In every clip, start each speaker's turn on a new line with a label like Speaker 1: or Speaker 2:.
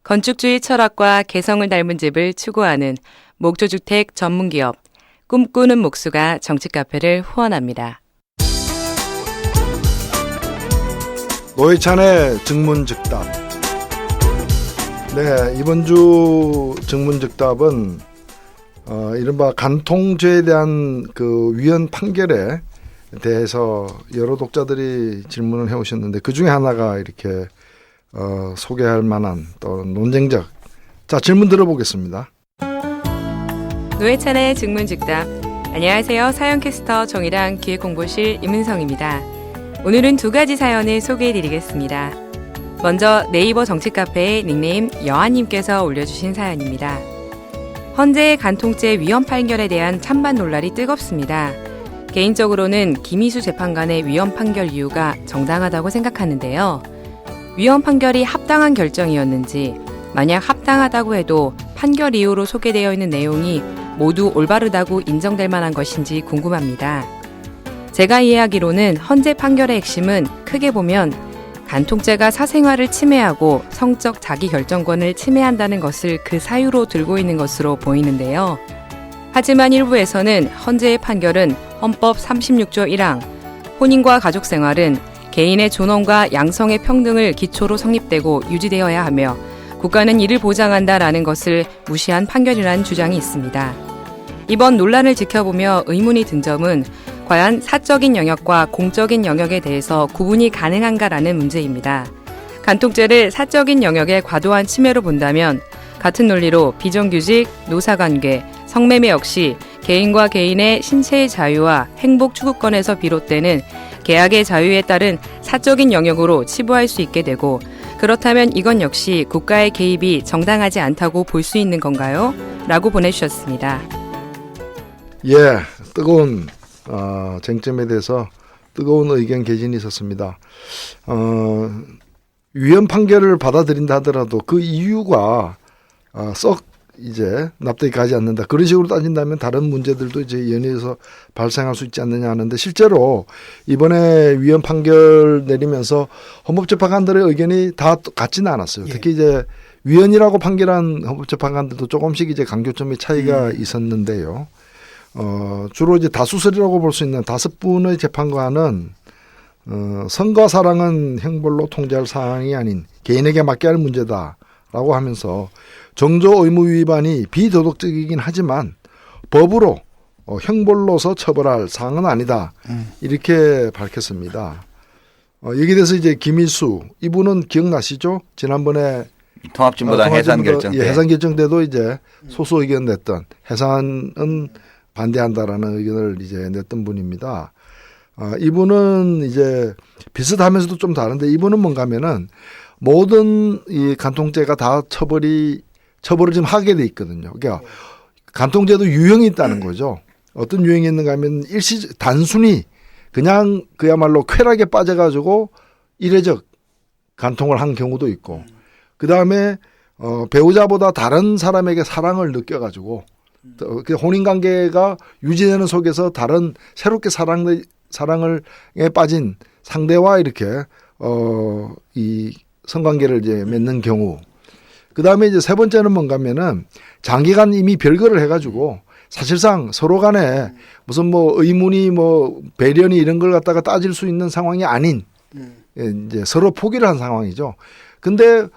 Speaker 1: 건축주의 철학과 개성을 닮은 집을 추구하는 목조주택 전문기업 꿈꾸는 목수가 정치카페를 후원합니다.
Speaker 2: 노회찬의 증문즉답. 네, 이번 주 증문즉답은 이른바 간통죄에 대한 그 위헌 판결에 대해서 여러 독자들이 질문을 해오셨는데 그 중에 하나가 이렇게 소개할 만한 또 논쟁적. 자, 질문 들어보겠습니다.
Speaker 1: 노회찬의 증문즉답. 안녕하세요. 사연캐스터 정의당 기획홍보실 임은성입니다. 오늘은 두 가지 사연을 소개해드리겠습니다. 먼저 네이버 정치카페의 닉네임 여아님께서 올려주신 사연입니다. 헌재의 간통죄 위헌 판결에 대한 찬반 논란이 뜨겁습니다. 개인적으로는 김희수 재판관의 위헌 판결 이유가 정당하다고 생각하는데요. 위헌 판결이 합당한 결정이었는지, 만약 합당하다고 해도 판결 이후로 소개되어 있는 내용이 모두 올바르다고 인정될 만한 것인지 궁금합니다. 제가 이해하기로는 헌재 판결의 핵심은 크게 보면 간통죄가 사생활을 침해하고 성적 자기결정권을 침해한다는 것을 그 사유로 들고 있는 것으로 보이는데요. 하지만 일부에서는 헌재의 판결은 헌법 36조 1항, 혼인과 가족생활은 개인의 존엄과 양성의 평등을 기초로 성립되고 유지되어야 하며 국가는 이를 보장한다라는 것을 무시한 판결이라는 주장이 있습니다. 이번 논란을 지켜보며 의문이 든 점은 과연 사적인 영역과 공적인 영역에 대해서 구분이 가능한가라는 문제입니다. 간통죄를 사적인 영역의 과도한 침해로 본다면 같은 논리로 비정규직, 노사관계, 성매매 역시 개인과 개인의 신체의 자유와 행복 추구권에서 비롯되는 계약의 자유에 따른 사적인 영역으로 치부할 수 있게 되고, 그렇다면 이건 역시 국가의 개입이 정당하지 않다고 볼 수 있는 건가요? 라고 보내주셨습니다.
Speaker 2: 예, 뜨거운 쟁점에 대해서 뜨거운 의견 개진이 있었습니다. 위헌 판결을 받아들인다 하더라도 그 이유가 썩 이제 납득이 가지 않는다. 그런 식으로 따진다면 다른 문제들도 이제 연이어서 발생할 수 있지 않느냐 하는데, 실제로 이번에 위헌 판결 내리면서 헌법재판관들의 의견이 다 같지는 않았어요.
Speaker 3: 예.
Speaker 2: 특히 이제 위헌이라고 판결한 헌법재판관들도 조금씩 이제 강조점의 차이가 있었는데요. 주로 이제 다수설이라고 볼 수 있는 5분의 재판관은 성과 사랑은 형벌로 통제할 사항이 아닌 개인에게 맡겨야 할 문제다라고 하면서 정조 의무 위반이 비도덕적이긴 하지만 법으로 형벌로서 처벌할 사항은 아니다. 이렇게 밝혔습니다. 여기에 대해서 이제 김희수 이분은 기억나시죠? 지난번에
Speaker 3: 통합진보당 해산 결정 때.
Speaker 2: 예, 해산 결정 때도 이제 소수 의견 냈던, 해산은 반대한다라는 의견을 이제 냈던 분입니다. 이분은 이제 비슷하면서도 좀 다른데, 이분은 뭔가 하면은 모든 이 간통죄가 다 처벌을 지금 하게 돼 있거든요. 그러니까 간통죄도 유형이 있다는 거죠. 어떤 유형이 있는가 하면 단순히 그냥 그야말로 쾌락에 빠져가지고 이례적 간통을 한 경우도 있고, 그 다음에 배우자보다 다른 사람에게 사랑을 느껴가지고 혼인관계가 유지되는 속에서 다른 새롭게 사랑에 빠진 상대와 이렇게 이 성관계를 이제 맺는 경우. 그 다음에 이제 세 번째는 뭔가 하면은 장기간 이미 별거를 해가지고 사실상 서로 간에 무슨 뭐 의문이 뭐 배련이 이런 걸 갖다가 따질 수 있는 상황이 아닌 이제 서로 포기를 한 상황이죠. 근데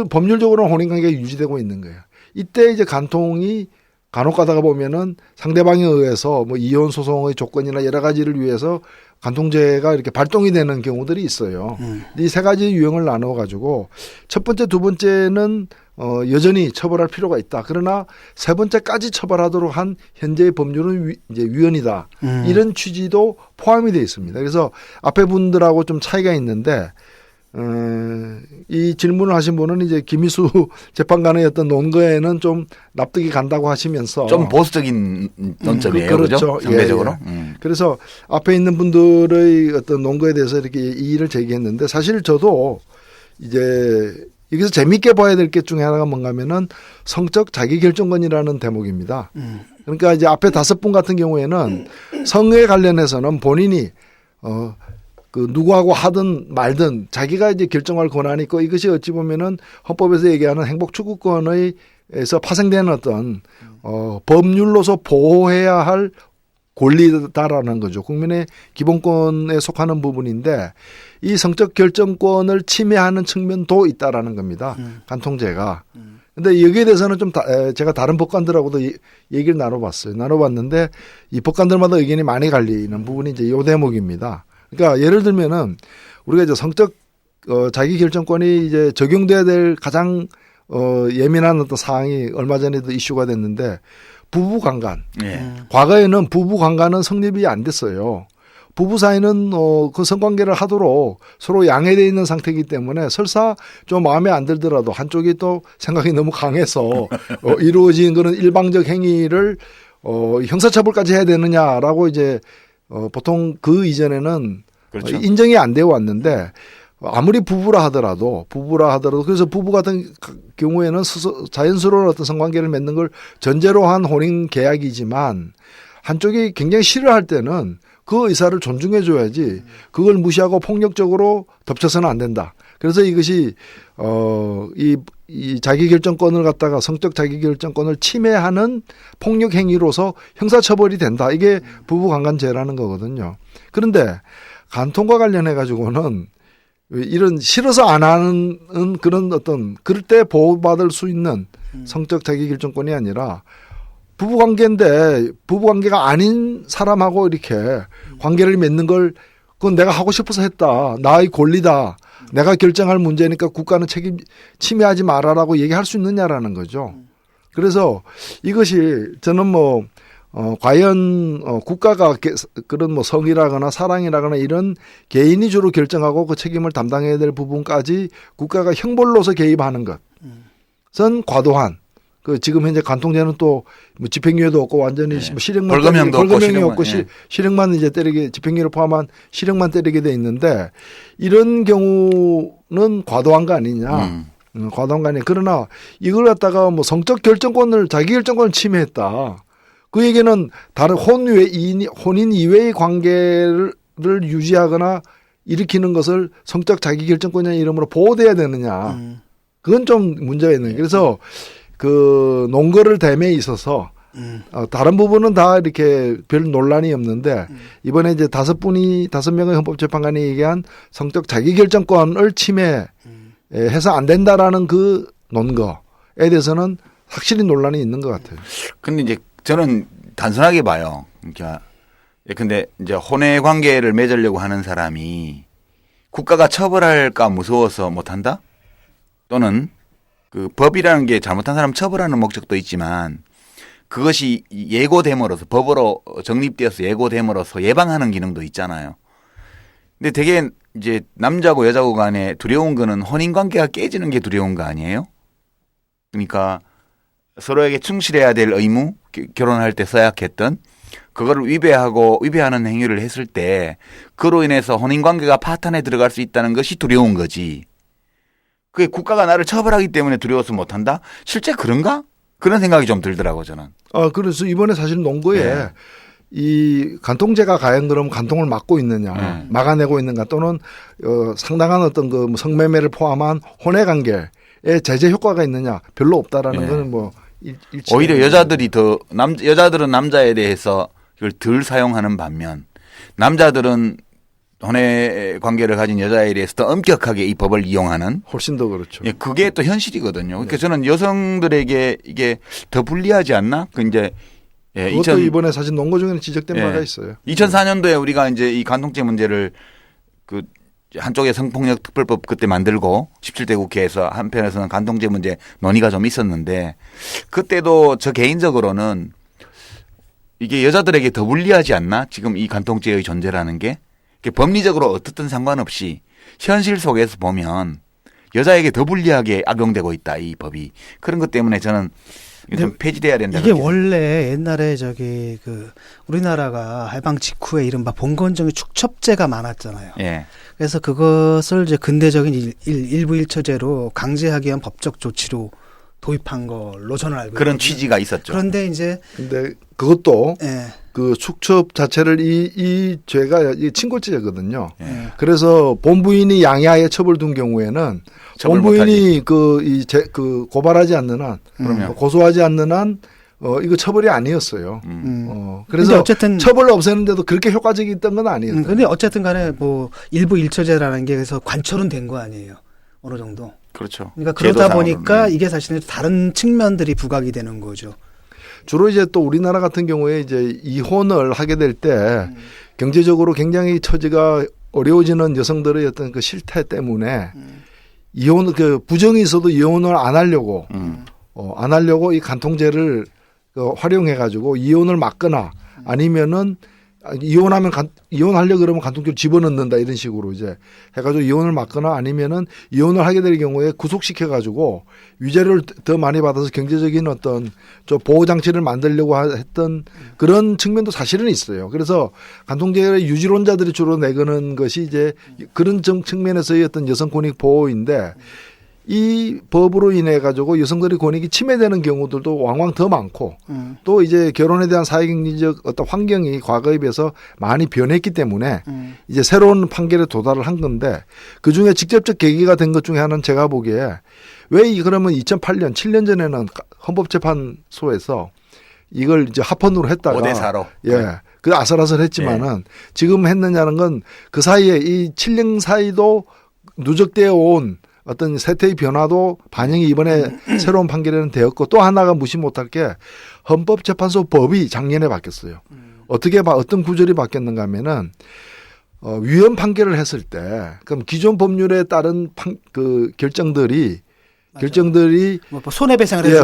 Speaker 2: 법률적으로는 혼인관계가 유지되고 있는 거예요. 이때 이제 간통이 간혹 가다가 보면은 상대방에 의해서 뭐 이혼 소송의 조건이나 여러 가지를 위해서 간통죄가 이렇게 발동이 되는 경우들이 있어요. 이 세 가지 유형을 나누어 가지고 첫 번째, 두 번째는 여전히 처벌할 필요가 있다. 그러나 세 번째까지 처벌하도록 한 현재의 법률은 이제 위헌이다. 이런 취지도 포함이 되어 있습니다. 그래서 앞에 분들하고 좀 차이가 있는데, 이 질문을 하신 분은 이제 김희수 재판관의 어떤 논거에는 좀 납득이 간다고 하시면서
Speaker 3: 좀 보수적인 논점이에요.
Speaker 2: 그렇죠.
Speaker 3: 상대적으로.
Speaker 2: 예, 예. 그래서 앞에 있는 분들의 어떤 논거에 대해서 이렇게 이의를 제기했는데, 사실 저도 이제 여기서 재미있게 봐야 될 게 중에 하나가 뭔가 하면은 성적 자기결정권이라는 대목입니다. 그러니까 이제 앞에 5분 같은 경우에는 성에 관련해서는 본인이 그 누구하고 하든 말든 자기가 이제 결정할 권한이 있고 이것이 어찌 보면은 헌법에서 얘기하는 행복 추구권에서 파생되는 어떤 법률로서 보호해야 할 권리다라는 거죠. 국민의 기본권에 속하는 부분인데 이 성적 결정권을 침해하는 측면도 있다라는 겁니다. 간통죄가. 근데 여기에 대해서는 좀 제가 다른 법관들하고도 얘기를 나눠봤어요. 나눠봤는데 이 법관들마다 의견이 많이 갈리는 부분이 이제 요 대목입니다. 그러니까 예를 들면은 우리가 이제 성적 자기 결정권이 이제 적용돼야 될 가장 예민한 어떤 사항이 얼마 전에도 이슈가 됐는데 부부 강간. 과거에는 부부 강간은 성립이 안 됐어요. 부부 사이는 그 성관계를 하도록 서로 양해되어 있는 상태이기 때문에 설사 좀 마음에 안 들더라도 한쪽이 또 생각이 너무 강해서 이루어진 그런 일방적 행위를 형사처벌까지 해야 되느냐라고 이제 보통 그 이전에는
Speaker 3: 그렇죠.
Speaker 2: 인정이 안 되어 왔는데 아무리 부부라 하더라도 그래서 부부 같은 경우에는 자연스러운 어떤 성관계를 맺는 걸 전제로 한 혼인 계약이지만 한쪽이 굉장히 싫어할 때는 그 의사를 존중해 줘야지 그걸 무시하고 폭력적으로 덮쳐서는 안 된다. 그래서 이것이 이 자기 결정권을 갖다가 성적 자기 결정권을 침해하는 폭력 행위로서 형사처벌이 된다. 이게 부부 강간죄라는 거거든요. 그런데 간통과 관련해 가지고는 이런 싫어서 안 하는 그런 어떤 그럴 때 보호받을 수 있는 성적 자기 결정권이 아니라 부부관계인데 부부관계가 아닌 사람하고 이렇게 관계를 맺는 걸 그건 내가 하고 싶어서 했다. 나의 권리다. 내가 결정할 문제니까 국가는 침해하지 말아라고 얘기할 수 있느냐라는 거죠. 그래서 이것이 저는 과연 국가가 그런 성이라거나 사랑이라거나 이런 개인이 주로 결정하고 그 책임을 담당해야 될 부분까지 국가가 형벌로서 개입하는 것은 과도한. 그 지금 현재 간통죄는 또 집행유예도 없고 완전히 실형만 벌금형이 없고 실형만 이제 때리게 집행유예를 포함한 실형만 때리게 돼 있는데 이런 경우는 과도한 거 아니냐? 과도한 거 아니냐? 그러나 이걸 갖다가 성적 결정권을 자기 결정권을 침해했다. 그 얘기는 다른 혼인 이외의 관계를 유지하거나 일으키는 것을 성적 자기 결정권이라는 이름으로 보호돼야 되느냐? 그건 좀 문제가 있는. 그래서 그 논거를 댐에 있어서 다른 부분은 다 이렇게 별 논란이 없는데 이번에 이제 5명의 헌법재판관이 얘기한 성적 자기결정권을 침해해서 안 된다라는 그 논거에 대해서는 확실히 논란이 있는 것 같아요.
Speaker 3: 근데 이제 저는 단순하게 봐요. 그러니까 근데 이제 혼외 관계를 맺으려고 하는 사람이 국가가 처벌할까 무서워서 못한다? 또는 그 법이라는 게 잘못한 사람 처벌하는 목적도 있지만 그것이 예고됨으로써 법으로 정립되어서 예고됨으로써 예방하는 기능도 있잖아요. 근데 되게 이제 남자고 여자고 간에 두려운 거는 혼인 관계가 깨지는 게 두려운 거 아니에요? 그러니까 서로에게 충실해야 될 의무, 결혼할 때 서약했던 그거를 위배하는 행위를 했을 때 그로 인해서 혼인 관계가 파탄에 들어갈 수 있다는 것이 두려운 거지. 그게 국가가 나를 처벌하기 때문에 두려워서 못한다? 실제 그런가? 그런 생각이 좀 들더라고요, 저는.
Speaker 2: 그래서 이번에 사실 논거에 이 간통죄가 과연 그럼 간통을 막고 있느냐, 막아내고 있는가 또는 상당한 어떤 그 성매매를 포함한 혼외 관계에 제재 효과가 있느냐 별로 없다라는 거는
Speaker 3: 오히려 여자들은 남자에 대해서 이걸 덜 사용하는 반면 남자들은 혼외 관계를 가진 여자에 대해서 더 엄격하게 이 법을 이용하는
Speaker 2: 훨씬 더 그렇죠.
Speaker 3: 그게 또 현실이거든요. 그러니까 저는 여성들에게 이게 더 불리하지 않나? 그 이제
Speaker 2: 그것도 이번에 사실 논거 중에는 지적된 바가 있어요.
Speaker 3: 2004년도에 우리가 이제 이 간통죄 문제를 그 한쪽에 성폭력 특별법 그때 만들고 17대 국회에서 한편에서는 간통죄 문제 논의가 좀 있었는데 그때도 저 개인적으로는 이게 여자들에게 더 불리하지 않나? 지금 이 간통죄의 존재라는 게. 법리적으로 어떻든 상관없이 현실 속에서 보면 여자에게 더 불리하게 악용되고 있다, 이 법이. 그런 것 때문에 저는 좀 폐지돼야 된다.
Speaker 4: 이게 원래 옛날에 우리나라가 해방 직후에 이른바 봉건정의 축첩제가 많았잖아요. 그래서 그것을 이제 근대적인 일부 일처제로 강제하기 위한 법적 조치로 도입한 걸로 저는 알고 있거든요.
Speaker 3: 그런 취지가 있었죠.
Speaker 4: 그런데 이제
Speaker 2: 근데 그것도 그 축첩 자체를 이 죄가 이 친고죄거든요.
Speaker 3: 예.
Speaker 2: 그래서 본부인이 양해하에 처벌 둔 경우에는
Speaker 3: 처벌
Speaker 2: 본부인이 그 고발하지 않는 한,
Speaker 3: 그럼요.
Speaker 2: 고소하지 않는 한 이거 처벌이 아니었어요.
Speaker 4: 근데
Speaker 2: 그래서
Speaker 4: 어쨌든
Speaker 2: 처벌을 없애는데도 그렇게 효과적이었던 건 아니었어요.
Speaker 4: 근데 어쨌든 간에 뭐 일부 일처제라는 게 그래서 관철은 된 거 아니에요. 어느 정도.
Speaker 3: 그렇죠.
Speaker 4: 그러니까 그러다
Speaker 3: 제도상으로는.
Speaker 4: 보니까 이게 사실은 다른 측면들이 부각이 되는 거죠.
Speaker 2: 주로 이제 또 우리나라 같은 경우에 이제 이혼을 하게 될 때 경제적으로 굉장히 처지가 어려워지는 여성들의 어떤 그 실태 때문에 이혼 그 부정이 있어도 이혼을 안 하려고 안 하려고 이 간통죄를 활용해 가지고 이혼을 막거나 아니면은 이혼하려 그러면 간통죄를 집어넣는다 이런 식으로 이제 해가지고 이혼을 막거나 아니면은 이혼을 하게 될 경우에 구속시켜 가지고 위자료를 더 많이 받아서 경제적인 어떤 저 보호 장치를 만들려고 했던 그런 측면도 사실은 있어요. 그래서 간통죄의 유지론자들이 주로 내거는 것이 이제 그런 측면에서의 어떤 여성 권익 보호인데. 이 법으로 인해 가지고 여성들의 권익이 침해되는 경우들도 왕왕 더 많고 또 이제 결혼에 대한 사회경제적 어떤 환경이 과거에 비해서 많이 변했기 때문에 이제 새로운 판결에 도달을 한 건데 그중에 직접적 계기가 된 것 중에 하나는 제가 보기에 왜 그러면 2008년 7년 전에는 헌법재판소에서 이걸 이제 합헌으로 했다가
Speaker 3: 5대4로.
Speaker 2: 예. 그 아슬아슬했지만은 지금 했느냐는 건 그 사이에 이 7년 사이도 누적되어 온 어떤 세태의 변화도 반영이 이번에 새로운 판결에는 되었고 또 하나가 무시 못할 게 헌법재판소 법이 작년에 바뀌었어요. 어떤 구절이 바뀌었는가 하면은 위헌 판결을 했을 때 그럼 기존 법률에 따른 결정들이
Speaker 4: 뭐 손해배상을
Speaker 2: 예,
Speaker 4: 해서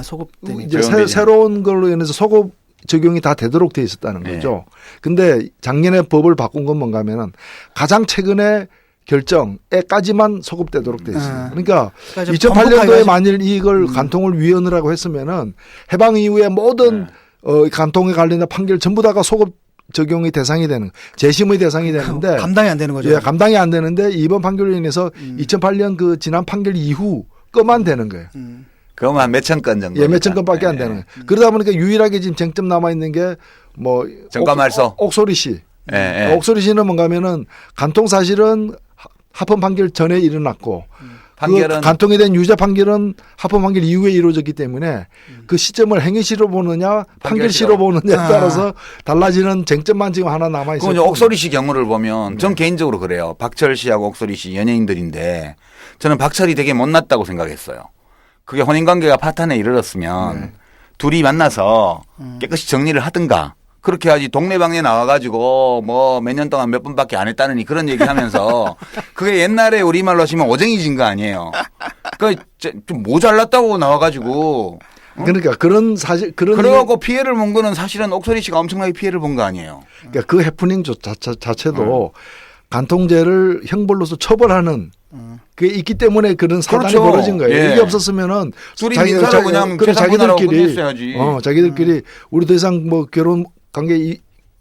Speaker 4: 소급
Speaker 2: 이제 새로운 걸로 인해서 소급 적용이 다 되도록 돼 있었다는 거죠. 근데 작년에 법을 바꾼 건 뭔가 하면은 가장 최근에 결정에까지만 소급되도록 돼 있어요. 그러니까 2008년도에 만일 이걸 간통을 위헌이라고 했으면은 해방 이후에 모든 간통에 관련된 판결 전부 다가 소급 적용의 대상이 되는 재심의 대상이 되는데
Speaker 4: 감당이 안 되는 거죠.
Speaker 2: 예, 감당이 안 되는데 이번 판결로 인해서 2008년 그 지난 판결 이후 거만 되는 거예요.
Speaker 3: 그거만 몇천 건 정도.
Speaker 2: 예, 몇천 건밖에 안 되는 거예요. 그러다 보니까 유일하게 지금 쟁점 남아 있는 게 뭐
Speaker 3: 정가말소.
Speaker 2: 옥소리 씨.
Speaker 3: 예, 예.
Speaker 2: 옥소리 씨는 뭔가 하면은 간통 사실은 합헌 판결 전에 일어났고
Speaker 3: 판결은
Speaker 2: 그 간통에 대한 유죄 판결은 합헌 판결 이후에 이루어졌기 때문에 그 시점을 행위시로 보느냐 판결시로 보느냐에 따라서 달라지는 쟁점만 지금 하나 남아 있어요.
Speaker 3: 그건 옥소리 씨 경우를 보면 전 개인적으로 그래요. 박철 씨하고 옥소리 씨 연예인들인데 저는 박철이 되게 못났다고 생각했어요. 그게 혼인관계가 파탄에 이르렀으면 둘이 만나서 깨끗이 정리를 하든가 그렇게 하지 동네방네 나와가지고 뭐 몇 년 동안 몇 번밖에 안 했다느니 그런 얘기하면서 그게 옛날에 우리말로 하시면 오쟁이진 거 아니에요. 그러니까 좀 모자랐다고 나와가지고
Speaker 2: 그러니까 그런 사실
Speaker 3: 그래갖고 피해를 본 거는 사실은 옥소리 씨가 엄청나게 피해를 본 거 아니에요.
Speaker 2: 그러니까 그 해프닝 자체도 간통죄를 형벌로서 처벌하는 그게 있기 때문에 그런 사단이
Speaker 3: 그렇죠.
Speaker 2: 벌어진 거예요.
Speaker 3: 예.
Speaker 2: 이게 없었으면은
Speaker 3: 둘이 민사로 그냥
Speaker 2: 자기들끼리 우리 더 이상 뭐 결혼 관계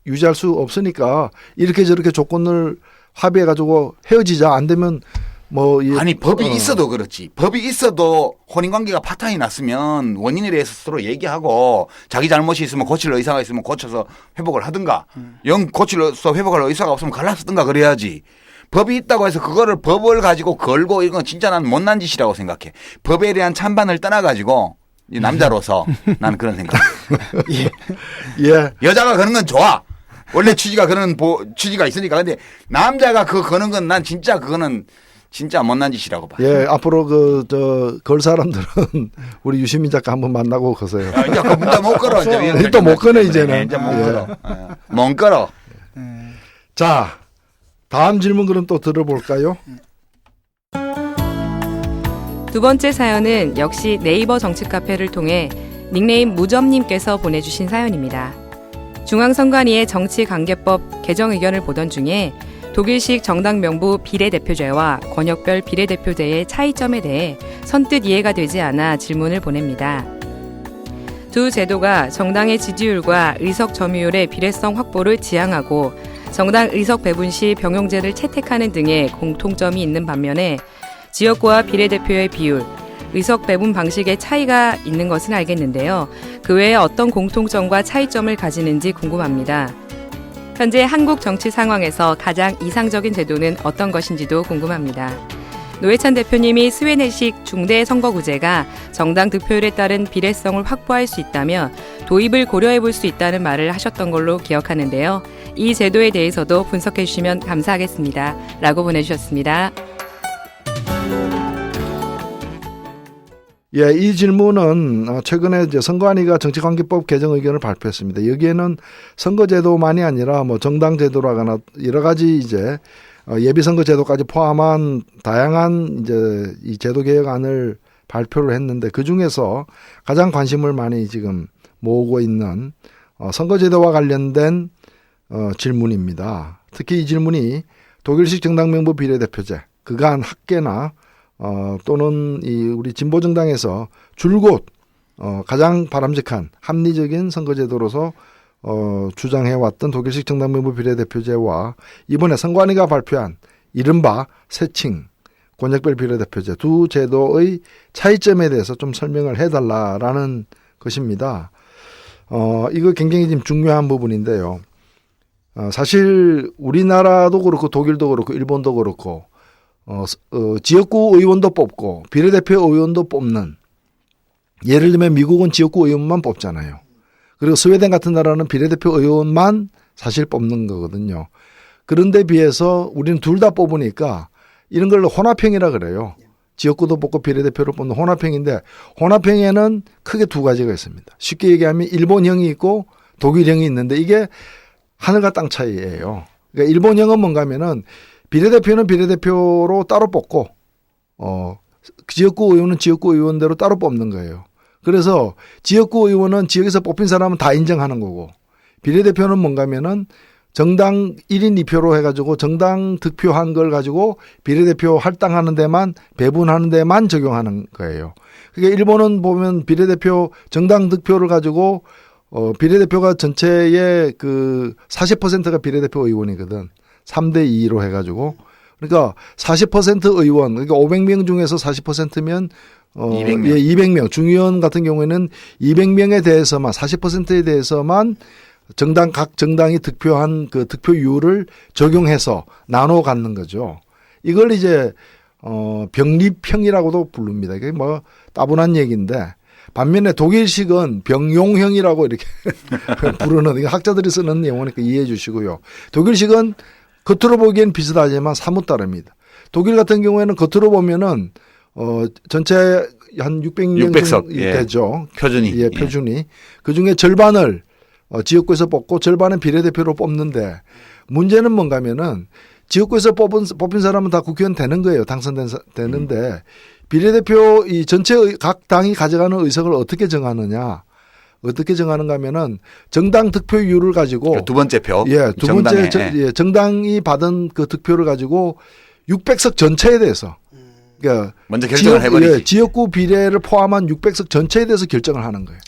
Speaker 2: 유지할 수 없으니까 이렇게 저렇게 조건을 합의해 가지고 헤어지자 안 되면 뭐
Speaker 3: 아니 법이 있어도 그렇지. 법이 있어도 혼인관계가 파탄이 났으면 원인에 대해서 서로 얘기하고 자기 잘못이 있으면 고칠 의사가 있으면 고쳐서 회복을 하든가 영 고칠서 회복할 의사가 없으면 갈라서든가 그래야지. 법이 있다고 해서 그거를 법을 가지고 걸고 이건 진짜 난 못난 짓이라고 생각해. 법에 대한 찬반을 떠나가지고 남자로서 나는 그런 생각.
Speaker 2: 예.
Speaker 3: 여자가 그런 건 좋아. 원래 취지가 그런 취지가 있으니까. 근데 남자가 그거 거는 건 난 진짜 그거는 진짜 못난 짓이라고 봐.
Speaker 2: 예, 앞으로 걸 사람들은 우리 유시민 작가 한번 만나고 거세요.
Speaker 3: 아, 이제 그 문자 못 걸어. 이제
Speaker 2: 또 못 꺼내 이제는.
Speaker 3: 이제 못 걸어. 못 걸어.
Speaker 2: 자, 다음 질문 그럼 또 들어볼까요?
Speaker 1: 두 번째 사연은 역시 네이버 정치 카페를 통해 닉네임 무점님께서 보내주신 사연입니다. 중앙선관위의 정치관계법 개정 의견을 보던 중에 독일식 정당 명부 비례대표제와 권역별 비례대표제의 차이점에 대해 선뜻 이해가 되지 않아 질문을 보냅니다. 두 제도가 정당의 지지율과 의석 점유율의 비례성 확보를 지향하고 정당 의석 배분 시 병용제를 채택하는 등의 공통점이 있는 반면에 지역구와 비례대표의 비율, 의석 배분 방식에 차이가 있는 것은 알겠는데요. 그 외에 어떤 공통점과 차이점을 가지는지 궁금합니다. 현재 한국 정치 상황에서 가장 이상적인 제도는 어떤 것인지도 궁금합니다. 노회찬 대표님이 스웨덴식 중대 선거구제가 정당 득표율에 따른 비례성을 확보할 수 있다면 도입을 고려해 볼 수 있다는 말을 하셨던 걸로 기억하는데요. 이 제도에 대해서도 분석해 주시면 감사하겠습니다. 라고 보내주셨습니다.
Speaker 2: 예, 이 질문은 최근에 이제 선관위가 정치관계법 개정 의견을 발표했습니다. 여기에는 선거제도만이 아니라 뭐 정당제도라거나 여러 가지 이제 예비선거제도까지 포함한 다양한 이제 이 제도 개혁안을 발표를 했는데 그 중에서 가장 관심을 많이 지금 모으고 있는 선거제도와 관련된 질문입니다. 특히 이 질문이 독일식 정당명부 비례대표제, 그간 학계나 또는 이 우리 진보정당에서 줄곧 가장 바람직한 합리적인 선거제도로서 주장해왔던 독일식 정당명부 비례대표제와 이번에 선관위가 발표한 이른바 새칭 권역별 비례대표제 두 제도의 차이점에 대해서 좀 설명을 해달라라는 것입니다. 이거 굉장히 지금 중요한 부분인데요. 사실 우리나라도 그렇고 독일도 그렇고 일본도 그렇고 지역구 의원도 뽑고 비례대표 의원도 뽑는, 예를 들면 미국은 지역구 의원만 뽑잖아요. 그리고 스웨덴 같은 나라는 비례대표 의원만 사실 뽑는 거거든요. 그런데 비해서 우리는 둘 다 뽑으니까 이런 걸 혼합형이라 그래요. 지역구도 뽑고 비례대표를 뽑는 혼합형인데, 혼합형에는 크게 두 가지가 있습니다. 쉽게 얘기하면 일본형이 있고 독일형이 있는데 이게 하늘과 땅 차이예요. 그러니까 일본형은 뭔가 하면은 비례대표는 비례대표로 따로 뽑고 지역구 의원은 지역구 의원대로 따로 뽑는 거예요. 그래서 지역구 의원은 지역에서 뽑힌 사람은 다 인정하는 거고, 비례대표는 뭔가 하면은 정당 1인 2표로 해가지고 정당 득표한 걸 가지고 비례대표 할당하는 데만, 배분하는 데만 적용하는 거예요. 그러니까 일본은 보면 비례대표 정당 득표를 가지고 비례대표가 전체의 그 40%가 비례대표 의원이거든. 3대 2로 해가지고. 그러니까 40% 의원, 그러니까 500명 중에서 40%면
Speaker 3: 200명.
Speaker 2: 예, 200명. 중의원 같은 경우에는 200명에 대해서만, 40%에 대해서만 각 정당이 득표한 그 득표율을 적용해서 나눠 갖는 거죠. 이걸 이제 병립형이라고도 부릅니다. 이게 뭐 따분한 얘기인데, 반면에 독일식은 병용형이라고 이렇게 부르는, 이거 학자들이 쓰는 용어니까 이해해 주시고요. 독일식은 겉으로 보기엔 비슷하지만 사뭇 다릅니다. 독일 같은 경우에는 겉으로 보면은 전체 한 600명 되죠.
Speaker 3: 표준이.
Speaker 2: 예, 표준이. 그중에 절반을 지역구에서 뽑고 절반은 비례대표로 뽑는데, 문제는 뭔가 하면은 지역구에서 뽑힌 사람은 다 국회의원 되는 거예요. 되는데 비례대표 이 전체 각 당이 가져가는 의석을 어떻게 정하느냐. 어떻게 정하는가 하면은 정당 득표율을 가지고
Speaker 3: 두 번째 표.
Speaker 2: 예, 두 번째 정당이 받은 그 득표를 가지고 600석 전체에 대해서, 그러니까
Speaker 3: 먼저 결정을 해버리지.
Speaker 2: 예, 지역구 비례를 포함한 600석 전체에 대해서 결정을 하는 거예요.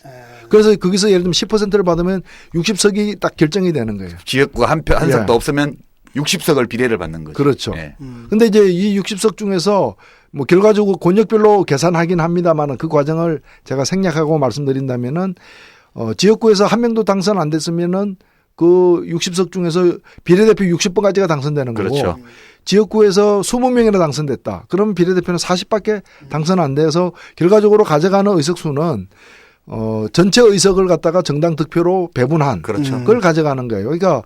Speaker 2: 그래서 거기서 예를 들면 10%를 받으면 60석이 딱 결정이 되는 거예요.
Speaker 3: 지역구가 한 석도 없으면 60석을 비례를 받는 거죠.
Speaker 2: 그렇죠.
Speaker 3: 예.
Speaker 2: 근데 이제 이 60석 중에서 뭐 결과적으로 권역별로 계산하긴 합니다만은 그 과정을 제가 생략하고 말씀드린다면은 지역구에서 한 명도 당선 안 됐으면은 그 60석 중에서 비례대표 60번까지가 당선되는 거고,
Speaker 3: 그렇죠.
Speaker 2: 지역구에서 20명이나 당선됐다. 그러면 비례대표는 40밖에 당선 안 돼서 결과적으로 가져가는 의석수는 전체 의석을 갖다가 정당 득표로 배분한
Speaker 3: 그렇죠.
Speaker 2: 그걸 가져가는 거예요. 그러니까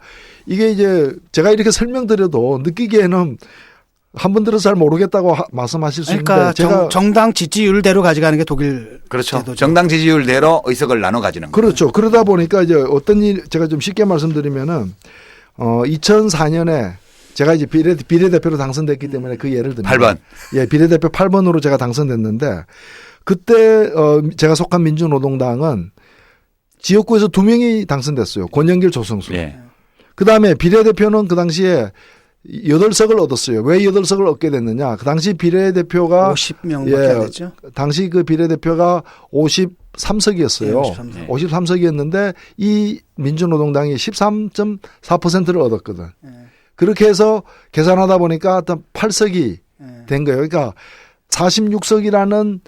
Speaker 2: 이게 이제 제가 이렇게 설명드려도 느끼기에는 한 번 들어서 잘 모르겠다고 말씀하실 수
Speaker 4: 그러니까
Speaker 2: 있는데, 제가
Speaker 4: 정당 지지율대로 가져가는 게 독일
Speaker 3: 그렇죠.
Speaker 4: 제도죠.
Speaker 3: 정당 지지율대로 의석을 나눠 가지는 거죠.
Speaker 2: 그렇죠. 그러다 보니까 이제 어떤 일, 제가 좀 쉽게 말씀드리면은 2004년에 제가 이제 비례대표로 당선됐기 때문에 그 예를 듭니다.
Speaker 3: 8번.
Speaker 2: 예, 비례대표 8번으로 제가 당선됐는데, 그때 제가 속한 민주노동당은 지역구에서 2명이 당선됐어요. 권영길, 조성수.
Speaker 3: 예.
Speaker 2: 그다음에 비례대표는 그 당시에 8석을 얻었어요. 왜 8석을 얻게 됐느냐? 그 당시 비례대표가
Speaker 4: 50명밖에 안 됐죠.
Speaker 2: 당시 그 비례대표가 53석이었어요.
Speaker 4: 네,
Speaker 2: 53석이었는데 이 민주노동당이 13.4%를 얻었거든.
Speaker 4: 네.
Speaker 2: 그렇게 해서 계산하다 보니까 어떤 8석이
Speaker 4: 네.
Speaker 2: 된 거예요. 그러니까 46석이라는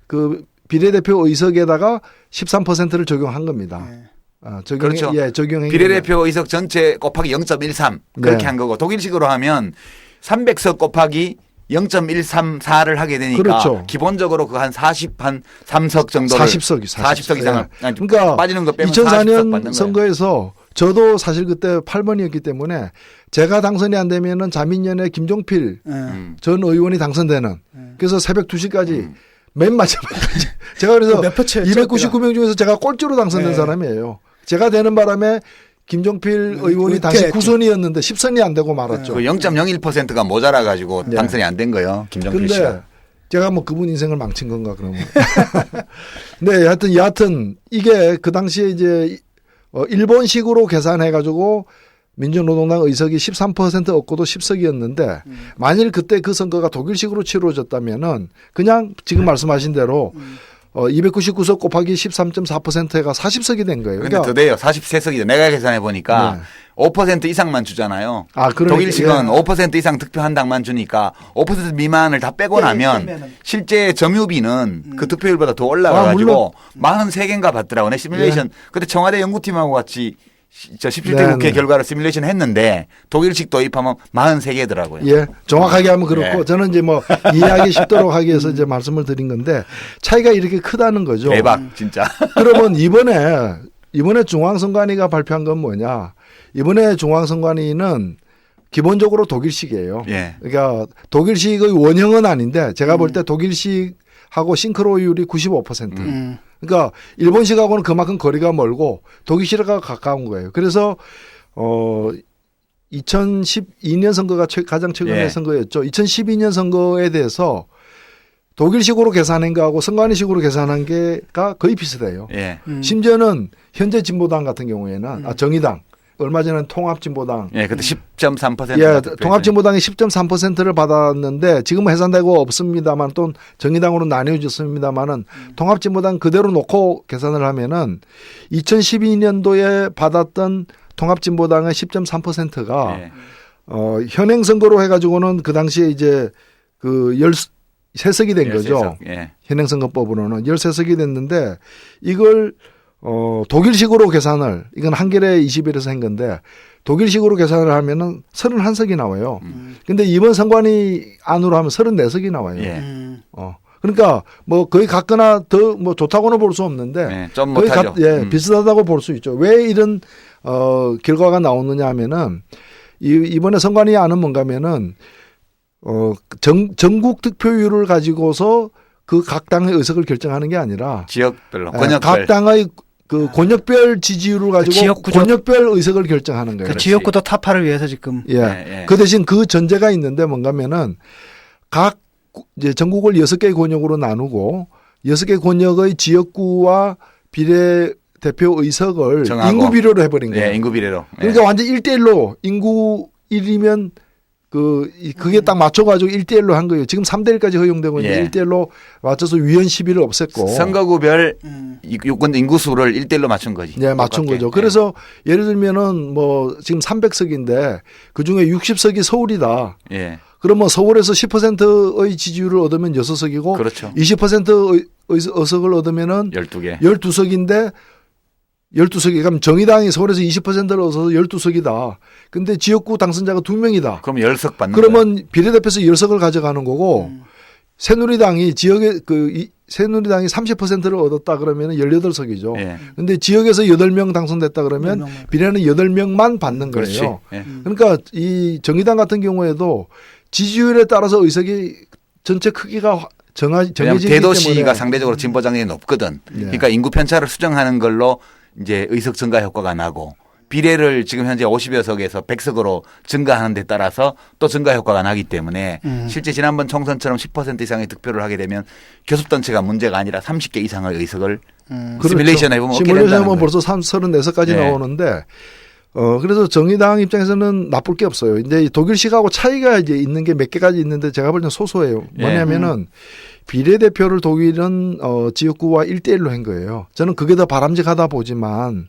Speaker 2: 그 비례대표 의석에다가 13%를 적용한 겁니다.
Speaker 4: 네.
Speaker 2: 적용,
Speaker 3: 그렇죠.
Speaker 2: 적용한
Speaker 3: 비례대표 의석 전체 곱하기 0.13 그렇게
Speaker 2: 네.
Speaker 3: 한 거고 독일식으로 하면 300석 곱하기 0.134를 하게 되니까
Speaker 2: 그렇죠.
Speaker 3: 기본적으로 그 한 43석 정도를 40석 이상을 아니,
Speaker 2: 그러니까
Speaker 3: 빠지는 거 빼면 40석 받는
Speaker 2: 2004년
Speaker 3: 거예요.
Speaker 2: 선거에서 저도 사실 그때 8번이었기 때문에 제가 당선이 안 되면은 자민련의 김종필 전 의원이 당선되는 그래서 새벽 2시까지 맨 마지막까지 제가 그래서
Speaker 4: 몇 표째였죠?
Speaker 2: 299명 중에서 제가 꼴찌로 당선된
Speaker 4: 네.
Speaker 2: 사람이에요. 제가 되는 바람에 김종필 의원이 당시
Speaker 4: 그렇게
Speaker 2: 9선이었는데 10선이 안 되고 말았죠.
Speaker 3: 그 0.01%가 모자라 가지고
Speaker 2: 네.
Speaker 3: 당선이 안 된 거예요. 김정필
Speaker 2: 근데
Speaker 3: 씨가.
Speaker 2: 제가 뭐 그분 인생을 망친 건가 그러면. 네, 여하튼 이게 그 당시에 이제 일본식으로 계산해 가지고 민주노동당 의석이 13% 얻고도 10석이었는데 만일 그때 그 선거가 독일식으로 치러졌다면은 그냥 지금 말씀하신 대로 299석 곱하기 13.4%가 40석이 된 거예요.
Speaker 3: 근데 더 돼요. 43석이죠. 내가 계산해 보니까
Speaker 2: 네.
Speaker 3: 5% 이상만 주잖아요.
Speaker 2: 그러니까,
Speaker 3: 독일식은
Speaker 2: 예.
Speaker 3: 5% 이상 득표한 당만 주니까 5% 미만을 다 빼고 나면 실제 점유비는 그 득표율보다 더 올라가가지고 43개인가 받더라고요. 시뮬레이션. 그때 청와대 연구팀하고 같이 저 17대
Speaker 2: 네,
Speaker 3: 국회
Speaker 2: 네.
Speaker 3: 결과를 시뮬레이션 했는데 독일식 도입하면 43개더라고요.
Speaker 2: 예, 정확하게 하면 그렇고
Speaker 3: 네.
Speaker 2: 저는 이제 뭐 이해하기 쉽도록 하기 위해서 이제 말씀을 드린 건데 차이가 이렇게 크다는 거죠.
Speaker 3: 대박 진짜.
Speaker 2: 그러면 이번에 중앙선관위가 발표한 건 뭐냐? 이번에 중앙선관위는 기본적으로 독일식이에요.
Speaker 3: 예.
Speaker 2: 그러니까 독일식의 원형은 아닌데 제가 볼 때 독일식하고 싱크로율이 95%. 그러니까 일본식하고는 그만큼 거리가 멀고 독일식과 가까운 거예요. 그래서 2012년 선거가 가장 최근의
Speaker 3: 예.
Speaker 2: 선거였죠. 2012년 선거에 대해서 독일식으로 계산한 거하고 선관위식으로 계산한 게가 거의 비슷해요.
Speaker 3: 예.
Speaker 2: 심지어는 현재 진보당 같은 경우에는 정의당 얼마 전에는 통합진보당
Speaker 3: 예, 그때 10.3%.
Speaker 2: 예, 통합진보당이 10.3%를 받았는데 지금은 해산되고 없습니다만 또 정의당으로 나뉘어졌습니다만은 통합진보당 그대로 놓고 계산을 하면은 2012년도에 받았던 통합진보당의 10.3%가
Speaker 3: 예.
Speaker 2: 현행 선거로 해가지고는 그 당시에 이제 그 13석이 된 거죠.
Speaker 3: 예.
Speaker 2: 현행 선거법으로는 13석이 됐는데 이걸 독일식으로 계산을 이건 한겨레 20일에서 한 건데 독일식으로 계산을 하면은 31석이 나와요. 근데 이번 선관위 안으로 하면 34석이 나와요.
Speaker 3: 예.
Speaker 2: 그러니까 뭐 거의 같거나 더 뭐 좋다고는 볼 수 없는데
Speaker 3: 예, 좀
Speaker 2: 거의
Speaker 3: 못하죠.
Speaker 2: 비슷하다고 볼 수 있죠. 왜 이런 결과가 나오느냐 하면은 이번에 선관위 안은 뭔가 하면은 전국 득표율을 가지고서 그 각 당의 의석을 결정하는 게 아니라
Speaker 3: 지역별로
Speaker 2: 각
Speaker 3: 권역별.
Speaker 2: 당의 그 권역별 지지율을 가지고
Speaker 4: 지역구조.
Speaker 2: 권역별 의석을 결정하는 거예요.
Speaker 4: 그 지역구도 타파를 위해서 지금
Speaker 2: 예.
Speaker 3: 예.
Speaker 2: 그 대신 그 전제가 있는데 뭔가면은 각 이제 전국을 6개의 권역으로 나누고 6개 권역의 지역구와 비례 대표 의석을
Speaker 3: 정하고.
Speaker 2: 인구 비례로 해버린 거예요.
Speaker 3: 예, 인구 비례로. 예.
Speaker 2: 그러니까 완전 1대1로 인구 1이면 그게 딱 맞춰가지고 1대1로 한 거예요. 지금 3대1까지 허용되고 있는데
Speaker 3: 예.
Speaker 2: 1대1로 맞춰서 위헌 시비를 없앴고.
Speaker 3: 선거구별 유권 인구수를 1대1로 맞춘 거지.
Speaker 2: 네, 맞춘
Speaker 3: 똑같게.
Speaker 2: 거죠. 그래서 예를 들면은 뭐 지금 300석인데 그 중에 60석이 서울이다.
Speaker 3: 예.
Speaker 2: 그러면 서울에서 10%의 지지율을 얻으면 6석이고
Speaker 3: 그렇죠.
Speaker 2: 20%의 의석을 얻으면은
Speaker 3: 12개.
Speaker 2: 12석인데 12석이 그럼 정의당이 서울에서 20%를 얻어서 12석이다. 근데 지역구 당선자가 2명이다.
Speaker 3: 그럼 10석 받는 거야.
Speaker 2: 그러면 비례대표에서 10석을 가져가는 거고 새누리당이 새누리당이 30%를 얻었다 그러면 18석이죠.
Speaker 3: 예.
Speaker 2: 근데 지역에서 8명 당선됐다 그러면
Speaker 4: 8명만
Speaker 2: 비례는 8명만 받는
Speaker 3: 그렇지.
Speaker 2: 거예요.
Speaker 3: 예.
Speaker 2: 그러니까 이 정의당 같은 경우에도 지지율에 따라서 의석이 전체 크기가
Speaker 3: 왜냐하면
Speaker 2: 정해지기
Speaker 3: 대도시가
Speaker 2: 때문에
Speaker 3: 상대적으로 진보 정당이 높거든.
Speaker 2: 네.
Speaker 3: 그러니까 인구 편차를 수정하는 걸로 이제 의석 증가 효과가 나고 비례를 지금 현재 50여 석에서 100석으로 증가하는 데 따라서 또 증가 효과가 나기 때문에 실제 지난번 총선처럼 10% 이상의 득표를 하게 되면 교섭단체가 문제가 아니라 30개 이상의 의석을 시뮬레이션 해보면 얻게
Speaker 2: 시뮬레이션
Speaker 3: 된다는
Speaker 2: 해보면
Speaker 3: 거예요.
Speaker 2: 벌써 34석까지
Speaker 3: 네.
Speaker 2: 나오는데 그래서 정의당 입장에서는 나쁠 게 없어요. 이제 독일식하고 차이가 이제 있는 게 몇 개까지 있는데 제가 볼 때는 소소해요. 뭐냐면은 비례대표를 독일은 지역구와 1대1로 한 거예요. 저는 그게 더 바람직하다 보지만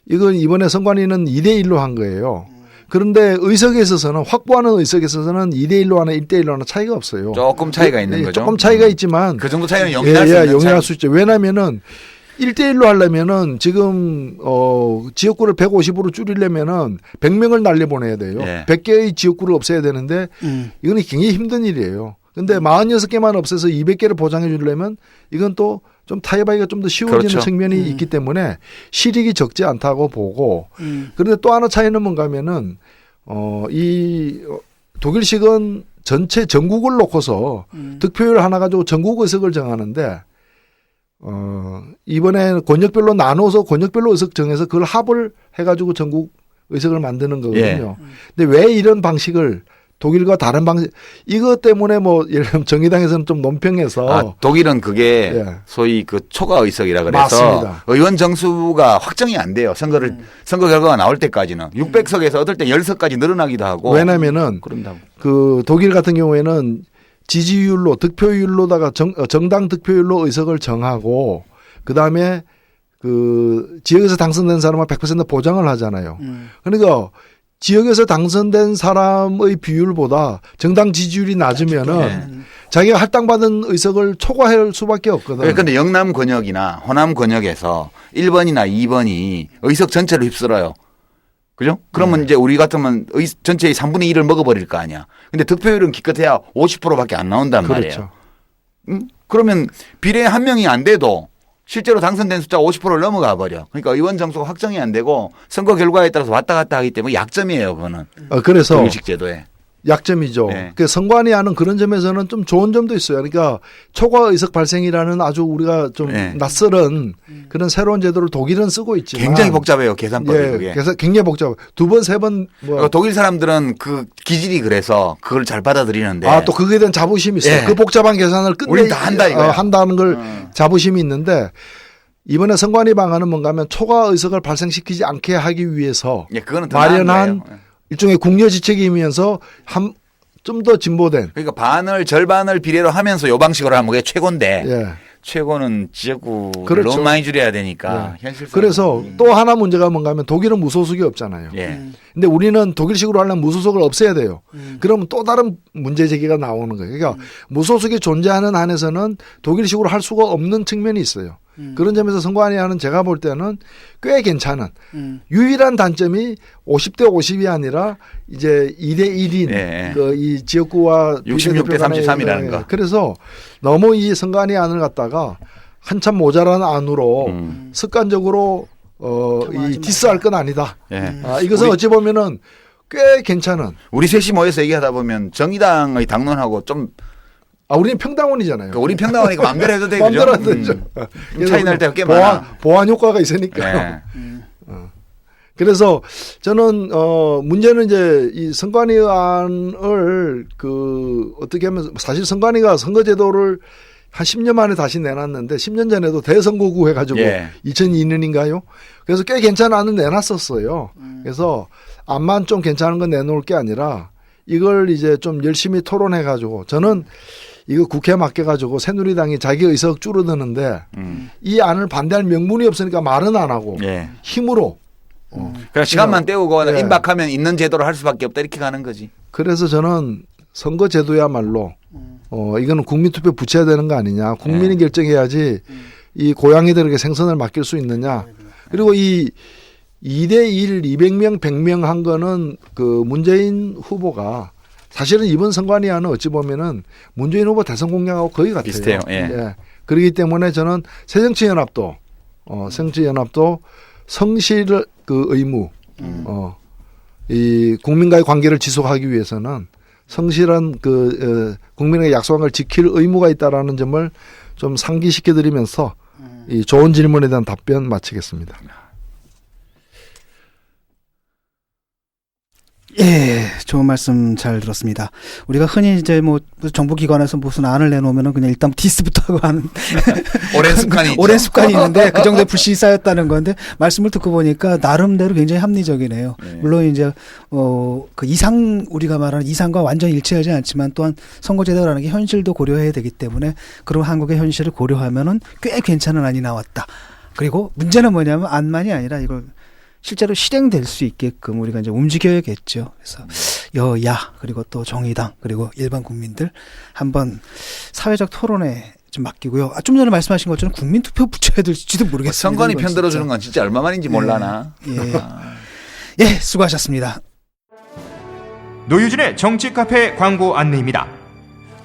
Speaker 2: 이건 이번에 선관위는 2대1로 한 거예요. 그런데 의석에 있어서는 확보하는 의석에 있어서는 2대1로 하나 1대1로 하나 차이가 없어요.
Speaker 3: 조금 차이가 있는 거죠.
Speaker 2: 조금 차이가 있지만
Speaker 3: 그 정도 차이는 용인할 수 있는
Speaker 2: 용인할 수 있죠. 왜냐면은 1대1로 하려면은 지금 지역구를 150으로 줄이려면은 100명을 날려보내야 돼요.
Speaker 3: 예.
Speaker 2: 100개의 지역구를 없애야 되는데 이거는 굉장히 힘든 일이에요. 근데 46개만 없애서 200개를 보장해 주려면 이건 또 좀 타협하기가 좀 더 쉬워지는
Speaker 3: 그렇죠.
Speaker 2: 측면이 있기 때문에 실익이 적지 않다고 보고 그런데 또 하나 차이는 뭔가 하면은 이 독일식은 전체 전국을 놓고서 득표율 하나 가지고 전국 의석을 정하는데 이번에 권역별로 나눠서 권역별로 의석 정해서 그걸 합을 해가지고 전국 의석을 만드는 거거든요. 근데 왜 이런 방식을 독일과 다른 방식 이것 때문에 뭐 예를 들면 정의당에서는 좀 논평해서
Speaker 3: 독일은 그게
Speaker 2: 예.
Speaker 3: 소위 그 초과 의석이라 그래서
Speaker 2: 맞습니다.
Speaker 3: 의원 정수가 확정이 안 돼요. 선거 결과가 나올 때까지는 600석에서 어떨 때 10석까지 늘어나기도 하고.
Speaker 2: 왜냐면은
Speaker 3: 그런다고.
Speaker 2: 그 독일 같은 경우에는 지지율로 득표율로다가 정당 득표율로 의석을 정하고 그다음에 그 지역에서 당선된 사람은 100% 보장을 하잖아요. 그러니까 지역에서 당선된 사람의 비율보다 정당 지지율이 낮으면은 자기가 할당받은 의석을 초과할 수밖에 없거든.
Speaker 3: 그런데 영남 권역이나 호남 권역에서 1번이나 2번이 의석 전체를 휩쓸어요. 그죠? 그러면 이제 우리 같으면 전체의 3분의 1을 먹어버릴 거 아니야. 근데 득표율은 기껏해야 50%밖에 안 나온단
Speaker 2: 그렇죠.
Speaker 3: 말이에요. 그러면 비례 한 명이 안 돼도 실제로 당선된 숫자가 50%를 넘어가 버려. 그러니까 의원 정수가 확정이 안 되고 선거 결과에 따라서 왔다 갔다 하기 때문에 약점이에요. 그거는.
Speaker 2: 그래서
Speaker 3: 독일식 제도에.
Speaker 2: 약점이죠.
Speaker 3: 네.
Speaker 2: 그 선관위 하는 그런 점에서는 좀 좋은 점도 있어요. 그러니까 초과 의석 발생이라는 아주 우리가 좀
Speaker 3: 네.
Speaker 2: 낯설은 그런 새로운 제도를 독일은 쓰고 있지만
Speaker 3: 굉장히 복잡해요. 계산법이
Speaker 2: 예,
Speaker 3: 그게.
Speaker 2: 그래서 굉장히 복잡해. 두 번, 세 번
Speaker 3: 그러니까 독일 사람들은 그 기질이 그래서 그걸 잘 받아들이는데.
Speaker 2: 또 그거에 대한 자부심이 있어요.
Speaker 3: 예.
Speaker 2: 그 복잡한 계산을 끝내
Speaker 3: 우린 다 한다 이거야.
Speaker 2: 한다는 걸 자부심이 있는데 이번에 선관위 방안은 뭔가 하면 초과 의석을 발생시키지 않게 하기 위해서
Speaker 3: 예, 그거는 더
Speaker 2: 마련한
Speaker 3: 나은 거예요.
Speaker 2: 일종의 국려지책이면서 좀 더 진보된
Speaker 3: 그러니까 절반을 비례로 하면서 요 방식으로 하면 그게 최고인데
Speaker 2: 예.
Speaker 3: 최고는 지역구를
Speaker 2: 그렇죠.
Speaker 3: 너무 많이 줄여야 되니까 현실상.
Speaker 2: 그래서 또 하나 문제가 뭔가 하면 독일은 무소속이 없잖아요.
Speaker 3: 예.
Speaker 2: 근데 우리는 독일식으로 하려면 무소속을 없애야 돼요. 그러면 또 다른 문제 제기가 나오는 거예요. 그러니까 무소속이 존재하는 한에서는 독일식으로 할 수가 없는 측면이 있어요. 그런 점에서 선관위 하는 제가 볼 때는 꽤 괜찮은 유일한 단점이 50대 50이 아니라 이제 2대 1인
Speaker 3: 예.
Speaker 2: 이 지역구와
Speaker 3: 66대 33이라는 거.
Speaker 2: 그래서 너무 이 선관위 안을 갖다가 한참 모자란 안으로 습관적으로 이 디스할 건 아니다.
Speaker 3: 예.
Speaker 2: 이것은 어찌 보면은 꽤 괜찮은.
Speaker 3: 우리 셋이 모여서 얘기하다 보면 정의당의 당론하고 좀
Speaker 2: 우리는 평당원이잖아요.
Speaker 3: 우리 평당원이니까 마음대로 해도 되죠.
Speaker 2: 마음대로 해도 되죠.
Speaker 3: 차이 날 때가 꽤 많아.
Speaker 2: 보완 효과가 있으니까.
Speaker 3: 예.
Speaker 2: 그래서 저는 문제는 이제 이 선관위안을 어떻게 하면 사실 선관위가 선거제도를 한 10년 만에 다시 내놨는데 10년 전에도 대선거구 해가지고
Speaker 3: 예.
Speaker 2: 2002년인가요? 그래서 꽤 괜찮은 안을 내놨었어요. 그래서 안만 좀 괜찮은 건 내놓을 게 아니라 이걸 이제 좀 열심히 토론해가지고 저는 이거 국회에 맡겨가지고 새누리당이 자기 의석 줄어드는데 이 안을 반대할 명분이 없으니까 말은 안 하고
Speaker 3: 예.
Speaker 2: 힘으로.
Speaker 3: 그냥 시간만 때우고
Speaker 2: 예.
Speaker 3: 임박하면 있는 제도로 할 수밖에 없다 이렇게 가는 거지.
Speaker 2: 그래서 저는 선거제도야말로 이거는 국민투표 붙여야 되는 거 아니냐. 국민이 결정해야지 이 고양이들에게 생선을 맡길 수 있느냐. 그리고 이 2대1 200명 100명 한 거는 그 문재인 후보가 사실은 이번 선관위안은 어찌 보면은 문재인 후보 대선 공약하고 거의 같아요.
Speaker 3: 비슷해요. 예.
Speaker 2: 그렇기 때문에 저는 새정치연합도 성실 그 의무 이 국민과의 관계를 지속하기 위해서는 성실한 국민에게 약속한 걸 지킬 의무가 있다라는 점을 좀 상기시켜 드리면서 이 좋은 질문에 대한 답변 마치겠습니다.
Speaker 4: 예, 좋은 말씀 잘 들었습니다. 우리가 흔히 이제 뭐 정부기관에서 무슨 안을 내놓으면은 그냥 일단 디스부터 하고 하는
Speaker 3: 오랜 습관이 있죠.
Speaker 4: 오랜 습관이 있는데 그 정도의 불신이 쌓였다는 건데 말씀을 듣고 보니까 나름대로 굉장히 합리적이네요.
Speaker 3: 네.
Speaker 4: 물론 이제 그 이상 우리가 말하는 이상과 완전히 일치하지 않지만 또한 선거제도라는 게 현실도 고려해야 되기 때문에 그런 한국의 현실을 고려하면은 꽤 괜찮은 안이 나왔다. 그리고 문제는 뭐냐면 안만이 아니라 이걸 실제로 실행될 수 있게끔 우리가 이제 움직여야겠죠. 그래서 여야 그리고 또 정의당 그리고 일반 국민들 한번 사회적 토론에 좀 맡기고요. 좀 전에 말씀하신 것처럼 국민투표 붙여야 될지도 모르겠습니다.
Speaker 3: 선관위 편 들어주는 건 진짜 얼마만인지 몰라나.
Speaker 4: 예, 수고하셨습니다.
Speaker 5: 노유진의 정치 카페 광고 안내입니다.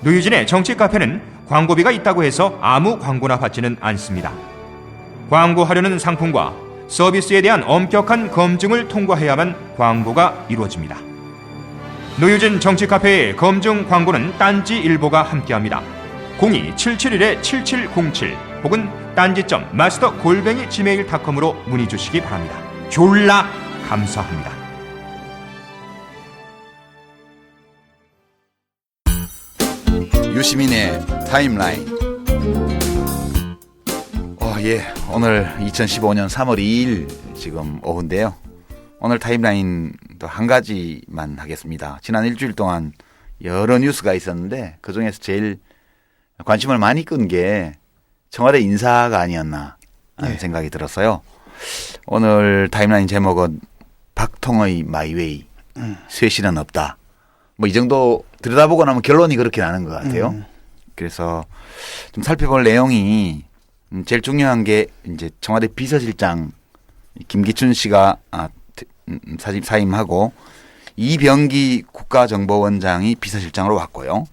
Speaker 5: 노유진의 정치 카페는 광고비가 있다고 해서 아무 광고나 받지는 않습니다. 광고하려는 상품과 서비스에 대한 엄격한 검증을 통과해야만 광고가 이루어집니다. 노유진 정치 카페의 검증 광고는 딴지일보가 함께합니다. 02-771-7707 혹은 딴지.마스터@gmail.com으로 문의 주시기 바랍니다. 졸라 감사합니다.
Speaker 3: 유시민의 타임라인. 예, 오늘 2015년 3월 2일 지금 오후인데요. 오늘 타임라인 또 한 가지만 하겠습니다. 지난 일주일 동안 여러 뉴스가 있었는데 그중에서 제일 관심을 많이 끈 게 청와대 인사가 아니었나 하는 생각이 들었어요. 오늘 타임라인 제목은 박통의 마이웨이, 쇄신은 없다. 뭐 이 정도 들여다보고 나면 결론이 그렇게 나는 것 같아요. 그래서 좀 살펴볼 내용이 제일 중요한 게 이제 청와대 비서실장 김기춘 씨가 사임하고 이병기 국가정보원장이 비서실장으로 왔고요.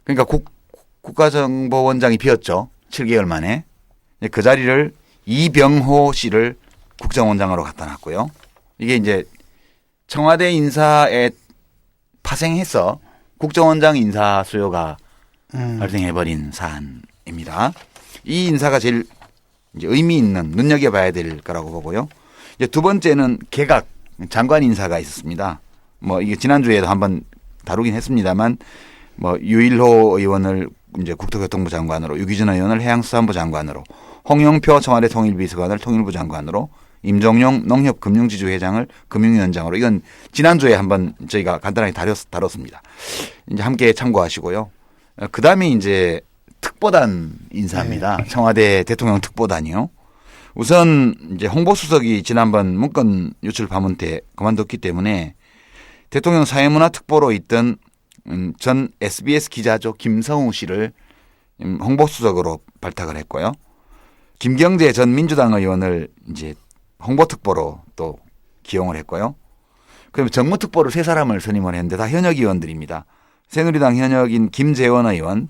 Speaker 3: 그러니까 국가정보원장이 비었죠. 7개월 만에. 그 자리를 이병호 씨를 국정원장으로 갖다 놨고요. 이게 이제 청와대 인사에 파생해서 국정원장 인사 수요가 발생해버린 사안입니다. 이 인사가 제일 이제 의미 있는 눈여겨봐야 될 거라고 보고요. 이제 두 번째는 개각 장관 인사가 있었습니다. 뭐 이게 지난주에도 한번 다루긴 했습니다만 뭐 유일호 의원을 이제 국토교통부 장관으로, 유기준 의원을 해양수산부 장관으로, 홍영표 청와대 통일비서관을 통일부 장관으로, 임종용 농협금융지주 회장을 금융위원장으로, 이건 지난주에 한번 저희가 간단하게 다뤘습니다. 이제 함께 참고하시고요. 그 다음에 이제 특보단 인사입니다. 청와대 대통령 특보단이요. 우선 이제 홍보수석이 지난번 문건 유출 파문 때 그만뒀기 때문에 대통령 사회문화 특보로 있던 전 SBS 기자죠. 김성우 씨를 홍보수석으로 발탁을 했고요. 김경재 전 민주당 의원을 이제 홍보특보로 또 기용을 했고요. 그다음에 정무특보를 세 사람을 선임을 했는데 다 현역 의원들입니다. 새누리당 현역인 김재원 의원,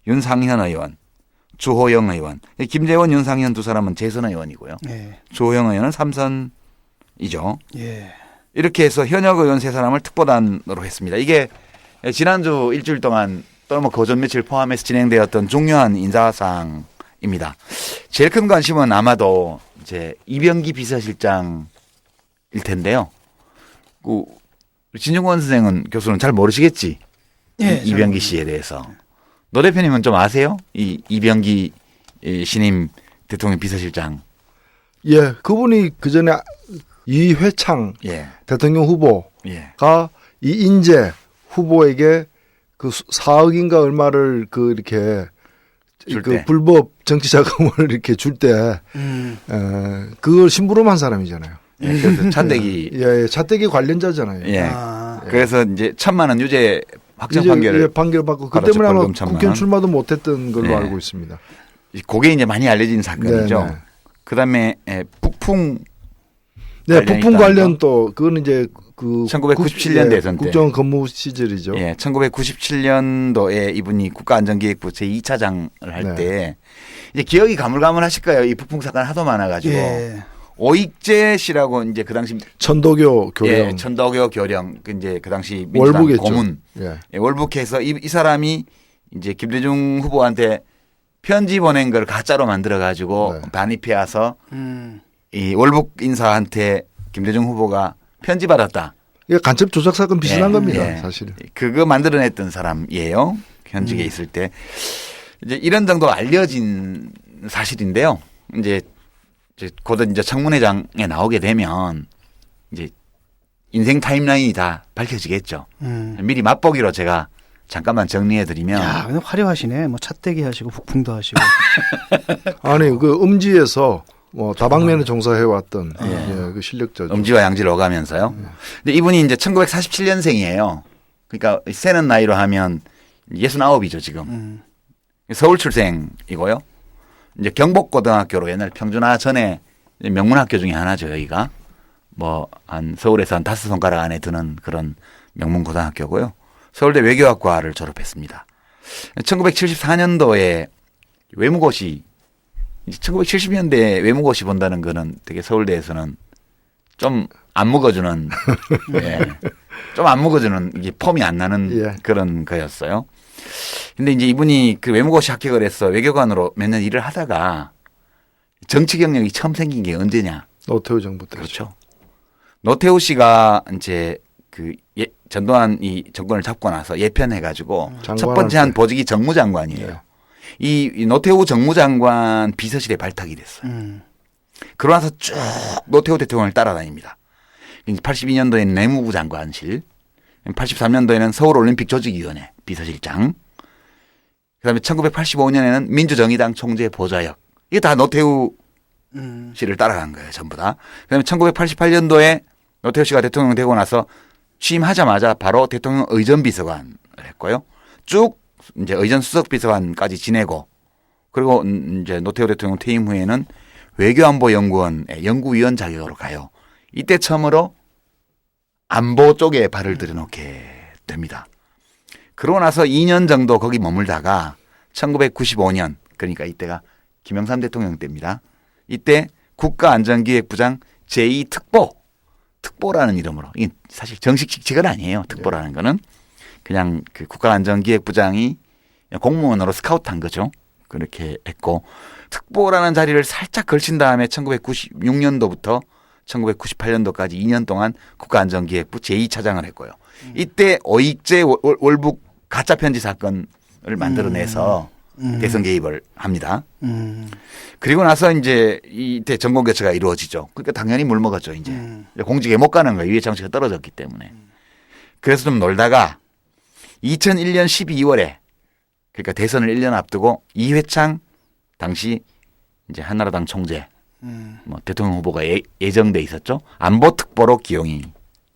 Speaker 3: 윤상현 의원, 주호영 의원. 김재원, 윤상현 두 사람은 재선 의원이고요. 주호영 의원은 삼선이죠. 이렇게 해서 현역 의원 세 사람을 특보단으로 했습니다. 이게 지난주 일주일 동안 또는 뭐 거전 며칠 포함해서 진행되었던 중요한 인사사항입니다. 제일 큰 관심은 아마도 이제 이병기 비서실장일 텐데요. 진중권 선생은 교수는 잘 모르시겠지? 이병기 씨에 대해서. 노 대표님은 좀 아세요? 이 이병기 신임 대통령 비서실장.
Speaker 2: 예, 그분이 그 전에 이회창 대통령 후보가 이인재 후보에게 그 4억인가 얼마를 그 이렇게 그 불법 정치 자금을 이렇게 줄 때 그걸 심부름한 사람이잖아요.
Speaker 3: 그래서 차떼기.
Speaker 2: 차떼기 관련자잖아요.
Speaker 3: 그래서 이제 1,000만 원 유죄 확정 판결을
Speaker 2: 받고 그 때문에 아마 국회의원 출마도 못했던 걸로 알고 있습니다.
Speaker 3: 그게 이제 많이 알려진 사건이죠. 그다음에 북풍
Speaker 2: 북풍 관련 또 그건 이제 그
Speaker 3: 1997년 대선 때
Speaker 2: 국정 근무 시절이죠.
Speaker 3: 1997년도에 이분이 국가안전기획부 제2차장을 할 때 이제 기억이 가물가물하실 거예요. 이 북풍 사건 하도 많아가지고 오익재 씨라고 이제 그 당시
Speaker 2: 천도교 교령,
Speaker 3: 천도교 교령 그 이제 그 당시 민주당
Speaker 2: 월북했죠.
Speaker 3: 고문 월북해서 이 사람이 이제 김대중 후보한테 편지 보낸 걸 가짜로 만들어 가지고 반입해 와서 이 월북 인사한테 김대중 후보가 편지 받았다.
Speaker 2: 이게 간첩 조작 사건 비슷한 겁니다, 사실은. 그거
Speaker 3: 만들어냈던 사람이에요. 현직에 있을 때 이제 이런 정도 알려진 사실인데요. 이제 곧 이제 청문회장에 나오게 되면 이제 인생 타임라인이 다 밝혀지겠죠. 미리 맛보기로 제가 잠깐만 정리해드리면.
Speaker 4: 야, 근데 화려하시네. 뭐 차떼기 하시고 북풍도 하시고.
Speaker 2: 아니 그 음지에서 뭐 다방면에 종사해왔던 예, 그 실력자죠.
Speaker 3: 음지와 양지를 오가면서요. 근데 이분이 이제 1947년생이에요. 그러니까 세는 나이로 하면 69이죠 지금. 서울 출생이고요. 이제 경복고등학교로 옛날 평준화 전에 명문학교 중에 하나죠 여기가. 뭐 한 서울에서 한 5손가락 안에 드는 그런 명문고등학교고요. 서울대 외교학과를 졸업했습니다. 1974년도에 외무고시, 1970년대에 외무고시 본다는 거는 되게 서울대에서는 좀 안 먹어주는, 예, 좀 안 먹어주는 이게 폼이 안 나는
Speaker 2: 예.
Speaker 3: 그런 거였어요. 근데 이제 이분이 그 외무고시 합격을 해서 외교관으로 몇 년 일을 하다가 정치 경력이 처음 생긴 게 언제냐?
Speaker 2: 노태우 정부 때.
Speaker 3: 그렇죠. 노태우 씨가 이제 그 전두환 이 정권을 잡고 나서 예편해가지고 첫 번째 한 보직이 정무장관이에요.
Speaker 2: 네.
Speaker 3: 이 노태우 정무장관 비서실에 발탁이 됐어요. 그러고 나서 쭉 노태우 대통령을 따라다닙니다. 82년도에는 내무부 장관실, 83년도에는 서울올림픽 조직위원회 비서실장, 그다음에 1985년에는 민주정의당 총재 보좌역. 이게 다 노태우 씨를 따라간 거예요, 전부 다. 그다음에 1988년도에 노태우 씨가 대통령 되고 나서 취임하자마자 바로 대통령 의전비서관을 했고요. 쭉 이제 의전 수석비서관까지 지내고, 그리고 이제 노태우 대통령 퇴임 후에는 외교안보연구원의 연구위원 자격으로 가요. 이때 처음으로 안보 쪽에 발을 들여놓게 됩니다. 그러고 나서 2년 정도 거기 머물다가 1995년, 그러니까 이때가 김영삼 대통령 때입니다. 이때 국가안전기획부장 제2특보, 특보라는 이름으로, 이게 사실 정식 직책은 아니에요. 특보라는 거는 그냥 그 국가안전기획부장이 공무원으로 스카우트한 거죠. 그렇게 했고, 특보라는 자리를 살짝 걸친 다음에 1996년도부터 1998년도까지 2년 동안 국가안전기획부 제2차장을 했고요. 이때 오익재 월북 가짜 편지 사건을 만들어내서 대선 개입을 합니다. 그리고 나서 이제 이때 정권 교체가 이루어지죠. 그러니까 당연히 물 먹었죠. 이제 공직에 못 가는 거예요. 위에 정치가 떨어졌기 때문에. 그래서 좀 놀다가 2001년 12월에 그러니까 대선을 1년 앞두고 이회창 당시 이제 한나라당 총재 뭐 대통령 후보가 예정돼 있었죠. 안보특보로 기용이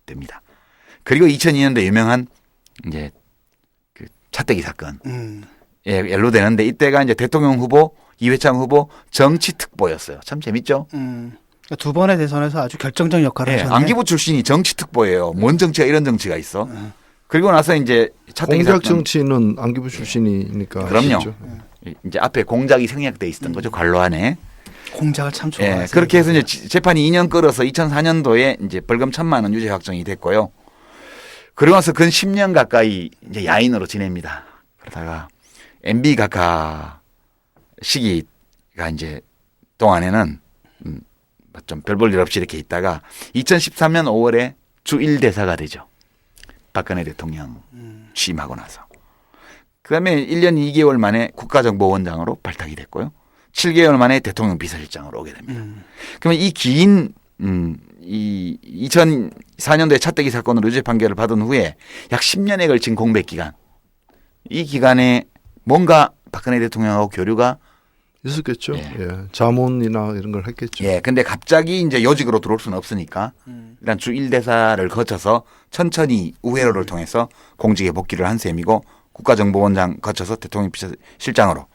Speaker 3: 됩니다. 그리고 2002년도 유명한 이제 그 차떼기 사건 예, 연루되는데 이때가 이제 대통령 후보, 이회창 후보 정치특보였어요. 참 재밌죠.
Speaker 4: 두 번의 대선에서 아주 결정적 역할을
Speaker 3: 예,
Speaker 4: 하셨네.
Speaker 3: 안기부 출신이 정치특보예요. 뭔 정치가 이런 정치가 있어. 그리고 나서 이제 차떼기
Speaker 2: 공작
Speaker 3: 사건.
Speaker 2: 정치는 안기부 출신이니까.
Speaker 3: 그럼요.
Speaker 2: 아시죠?
Speaker 3: 이제 앞에 공작이 생략돼 있었던 거죠. 관로 안에.
Speaker 4: 공작을 참 좋아해요.
Speaker 3: 예, 그렇게 해서 이제 재판이 2년 끌어서 2004년도에 이제 벌금 1,000만 원 유죄 확정이 됐고요. 그러고 나서 근 10년 가까이 이제 야인으로 지냅니다. 그러다가 MB 각하 시기가 이제 동안에는 좀 별 볼 일 없이 이렇게 있다가 2013년 5월에 주 1대사가 되죠. 박근혜 대통령 취임하고 나서. 그다음에 1년 2개월 만에 국가정보원장으로 발탁이 됐고요. 7개월 만에 대통령 비서실장으로 오게 됩니다. 그러면 이 긴 이 2004년도에 차떼기 사건으로 유죄 판결을 받은 후에 약 10년에 걸친 공백 기간, 이 기간에 뭔가 박근혜 대통령하고 교류가
Speaker 2: 있었겠죠.
Speaker 3: 예.
Speaker 2: 예. 자문이나 이런 걸 했겠죠.
Speaker 3: 예, 근데 갑자기 이제 요직으로 들어올 수는 없으니까 일단 주 1대사를 거쳐서 천천히 우회로를 통해서 공직에 복귀를 한 셈이고 국가정보원장 거쳐서 대통령 비서실장으로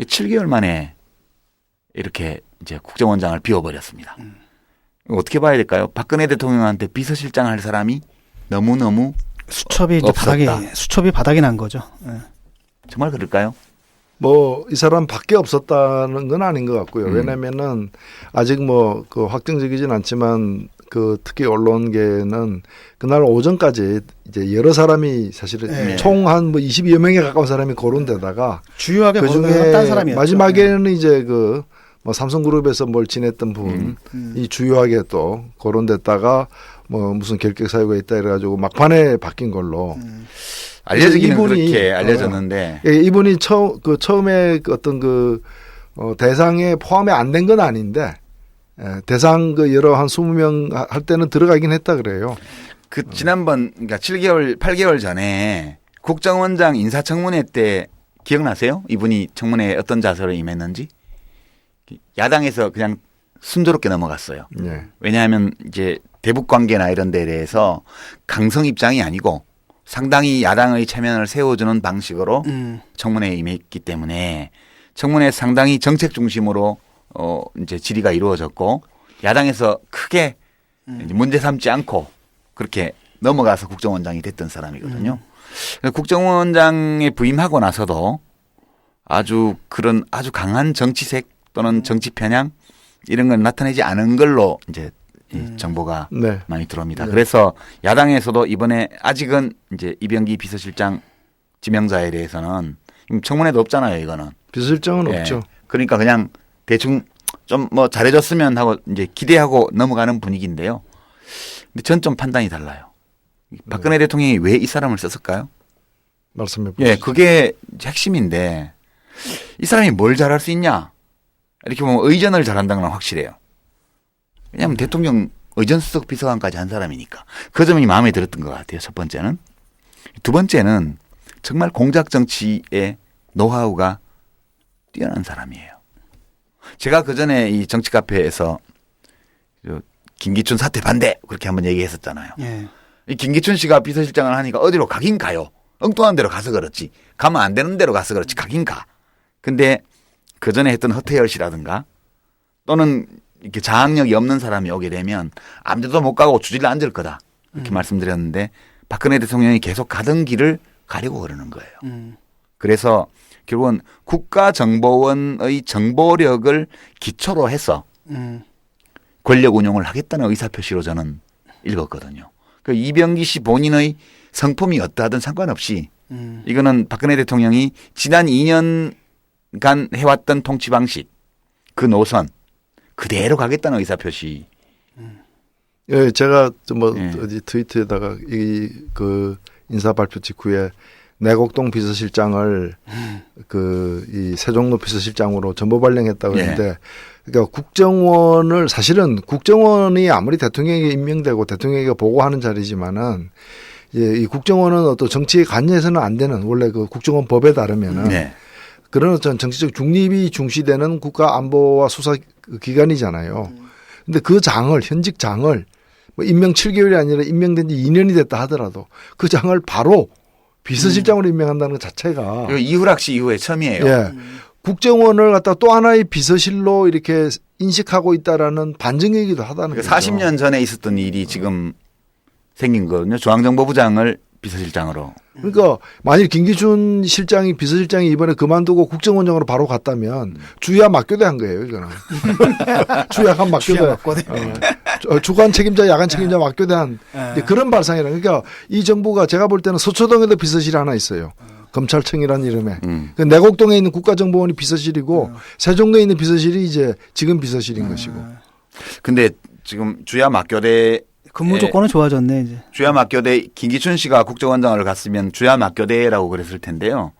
Speaker 3: 7개월 만에 이렇게 이제 국정원장을 비워버렸습니다. 어떻게 봐야 될까요? 박근혜 대통령한테 비서실장 할 사람이 너무너무
Speaker 4: 수첩이 이제
Speaker 3: 없었다.
Speaker 4: 수첩이 바닥이 난 거죠. 예.
Speaker 3: 정말 그럴까요?
Speaker 2: 뭐 이 사람 밖에 없었다는 건 아닌 것 같고요. 왜냐면은 아직 뭐 그 확정적이진 않지만 그 특히 언론계는 그날 오전까지 이제 여러 사람이 사실은
Speaker 4: 네.
Speaker 2: 총 한 뭐 22여 명에 가까운 사람이 거론되다가
Speaker 4: 주요하게
Speaker 2: 그
Speaker 4: 거론되는 딴
Speaker 2: 중에
Speaker 4: 사람이었죠.
Speaker 2: 마지막에는 이제 그 뭐 삼성그룹에서 뭘 지냈던 분이 주요하게 또 거론됐다가 뭐 무슨 결격 사유가 있다 이래가지고 막판에 바뀐 걸로.
Speaker 3: 알려지기는
Speaker 2: 이분이-
Speaker 3: 그렇게 알려졌는데
Speaker 2: 예, 이분이 처음에 그 어떤 그 대상에 포함이 안 된 건 아닌데 예, 대상 그 여러 한 20명 할 때는 들어가긴 했다 그래요.
Speaker 3: 그 지난번 그러니까 7개월 8개월 전에 국정원장 인사청문회 때 기억나세요? 이분이 청문회에 어떤 자세로 임했는지? 야당에서 그냥 순조롭게 넘어갔어요.
Speaker 2: 예.
Speaker 3: 왜냐하면 이제 대북 관계나 이런 데에 대해서 강성 입장이 아니고 상당히 야당의 체면을 세워주는 방식으로 청문회에 임했기 때문에 청문회 상당히 정책 중심으로 이제 질의가 이루어졌고 야당에서 크게 이제 문제 삼지 않고 그렇게 넘어가서 국정원장이 됐던 사람이거든요. 국정원장에 부임하고 나서도 아주 강한 정치색 또는 정치 편향 이런 건 나타내지 않은 걸로 이제 이 정보가
Speaker 2: 네.
Speaker 3: 많이 들어옵니다.
Speaker 2: 네.
Speaker 3: 그래서 야당에서도 이번에 아직은 이제 이병기 비서실장 지명자에 대해서는 청문회도 없잖아요, 이거는.
Speaker 2: 비서실장은
Speaker 3: 예.
Speaker 2: 없죠.
Speaker 3: 그러니까 그냥 대충 좀 뭐 잘해줬으면 하고 이제 기대하고 넘어가는 분위기인데요. 근데 전 좀 판단이 달라요. 박근혜 대통령이 왜 이 사람을 썼을까요?
Speaker 2: 말씀해 보시죠.
Speaker 3: 예, 그게 핵심인데 이 사람이 뭘 잘할 수 있냐? 이렇게 보면 의전을 잘한다는 건 확실해요. 왜냐하면 대통령 의전수석 비서관까지 한 사람이니까 그 점이 마음에 들었던 것 같아요. 첫 번째는. 두 번째는 정말 공작 정치의 노하우가 뛰어난 사람이에요. 제가 그 전에 이 정치 카페에서 김기춘 사퇴 반대 그렇게 한번 얘기했었잖아요.
Speaker 4: 예.
Speaker 3: 이 김기춘 씨가 비서실장을 하니까 어디로 가긴 가요. 엉뚱한 데로 가서 그렇지. 가면 안 되는 데로 가서 그렇지. 가긴 가. 근데 그 전에 했던 허태열 씨라든가 또는 이렇게 자학력이 없는 사람이 오게 되면 아무 데도 못 가고 주질러 앉을 거다. 이렇게 말씀드렸는데 박근혜 대통령이 계속 가던 길을 가려고 그러는 거예요. 그래서 결국은 국가정보원의 정보력을 기초로 해서 권력 운용을 하겠다는 의사표시로 저는 읽었거든요. 그 이병기 씨 본인의 성품이 어떠하든 상관없이 이거는 박근혜 대통령이 지난 2년간 해왔던 통치 방식 그 노선 그대로 가겠다는 의사표시.
Speaker 2: 예, 제가 뭐
Speaker 3: 예.
Speaker 2: 어디 트위터에다가 그 인사 발표 직후에 내곡동 비서실장을 이 세종로 비서실장으로 전보 발령했다고
Speaker 3: 예.
Speaker 2: 했는데 그러니까 국정원을 사실은 국정원이 아무리 대통령에게 임명되고 대통령에게 보고하는 자리지만은 이 국정원은 어떤 정치에 관여해서는 안 되는 원래 그 국정원 법에 따르면은
Speaker 3: 네.
Speaker 2: 그런 어떤 정치적 중립이 중시되는 국가안보와 수사 기관이잖아요. 근데 그 장을 현직 장을 뭐 임명 7개월이 아니라 임명된 지 2년이 됐다 하더라도 그 장을 바로 비서실장으로 임명한다는 것 자체가
Speaker 3: 이거 이후락 씨 이후에 처음이에요.
Speaker 2: 예. 국정원을 갖다 또 하나의 비서실로 이렇게 인식하고 있다라는 반증이기도 하다는 거죠.
Speaker 3: 40년 전에 있었던 일이 지금 생긴 거거든요. 중앙정보부장을 비서실장으로.
Speaker 2: 그러니까 만일 김기춘 실장이 비서실장이 이번에 그만두고 국정원장으로 바로 갔다면 주야 맞교대한 거예요, 이거는. 주야간 맞교대.
Speaker 4: 주야 맞교대.
Speaker 2: 주간 책임자, 야간 책임자 맞교대한 이제 그런 발상이라. 그러니까 이 정부가 제가 볼 때는 서초동에도 비서실이 하나 있어요. 검찰청이라는 이름에. 그 내곡동에 있는 국가정보원이 비서실이고 세종도에 있는 비서실이 이제 지금 비서실인 것이고.
Speaker 3: 근데 지금 주야 맞교대
Speaker 4: 근무 조건은 좋아졌네 이제.
Speaker 3: 주야 맞교대 김기춘 씨가 국정원장을 갔으면 주야 맞교대라고 그랬을 텐데요.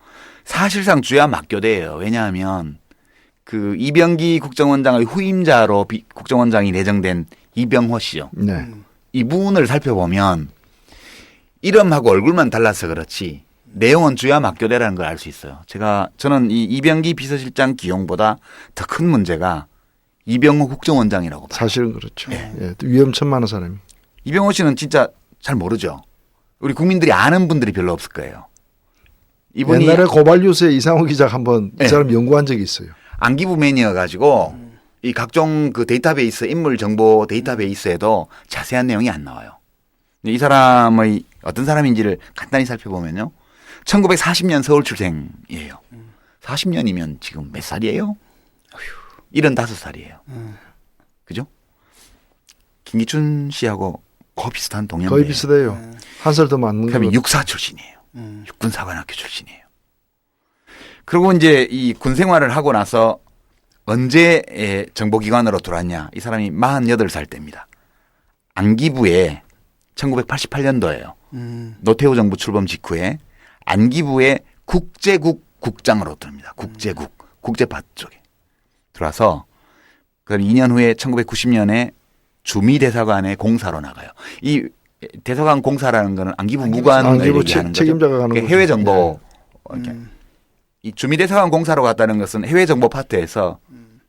Speaker 3: 사실상 주야 맞교대예요. 왜냐하면 그 이병기 국정원장의 후임자로 국정원장이 내정된 이병호 씨요.
Speaker 2: 네.
Speaker 3: 이분을 살펴보면 이름하고 얼굴만 달라서 그렇지 내용은 주야 맞교대라는 걸 알 수 있어요. 저는 이 이병기 비서실장 기용보다 더 큰 문제가 이병호 국정원장이라고 봐요.
Speaker 2: 사실은 그렇죠. 예. 위험천만한 사람이.
Speaker 3: 이병호 씨는 진짜 잘 모르죠. 우리 국민들이 아는 분들이 별로 없을 거예요. 이분이
Speaker 2: 옛날에 고발뉴스에 이상호 기자가 한번 이
Speaker 3: 네.
Speaker 2: 사람 연구한 적이 있어요.
Speaker 3: 안기부맨이어 가지고 이 각종 그 데이터베이스 인물 정보 데이터베이스에도 자세한 내용이 안 나와요. 이 사람의 어떤 사람인지를 간단히 살펴보면요. 1940년 서울 출생이에요. 40년이면 지금 몇 살이에요? 75살이에요. 그죠? 김기춘 씨하고 거의 비슷한 동년배예요.
Speaker 2: 거의 비슷해요. 한 살 더 많는
Speaker 3: 그다음에
Speaker 2: 거.
Speaker 3: 육사 출신이에요. 육군사관학교 출신이에요. 그리고 이제 이 군 생활을 하고 나서 언제 정보기관으로 들어왔냐. 이 사람이 48살 때입니다. 안기부에 1988년도예요. 노태우 정부 출범 직후에 안기부의 국제국 국장으로 들어옵니다. 국제국, 국제파 쪽에 들어와서 그 2년 후에 1990년에 주미대사관의 공사로 나가요. 이 대사관 공사라는 거는 안기부 무관을
Speaker 2: 안기부
Speaker 3: 얘기하는 거죠.
Speaker 2: 책임자가 가는
Speaker 3: 그러니까
Speaker 2: 거죠.
Speaker 3: 해외 정보. 이 주미대사관 공사로 갔다는 것은 해외 정보 파트에서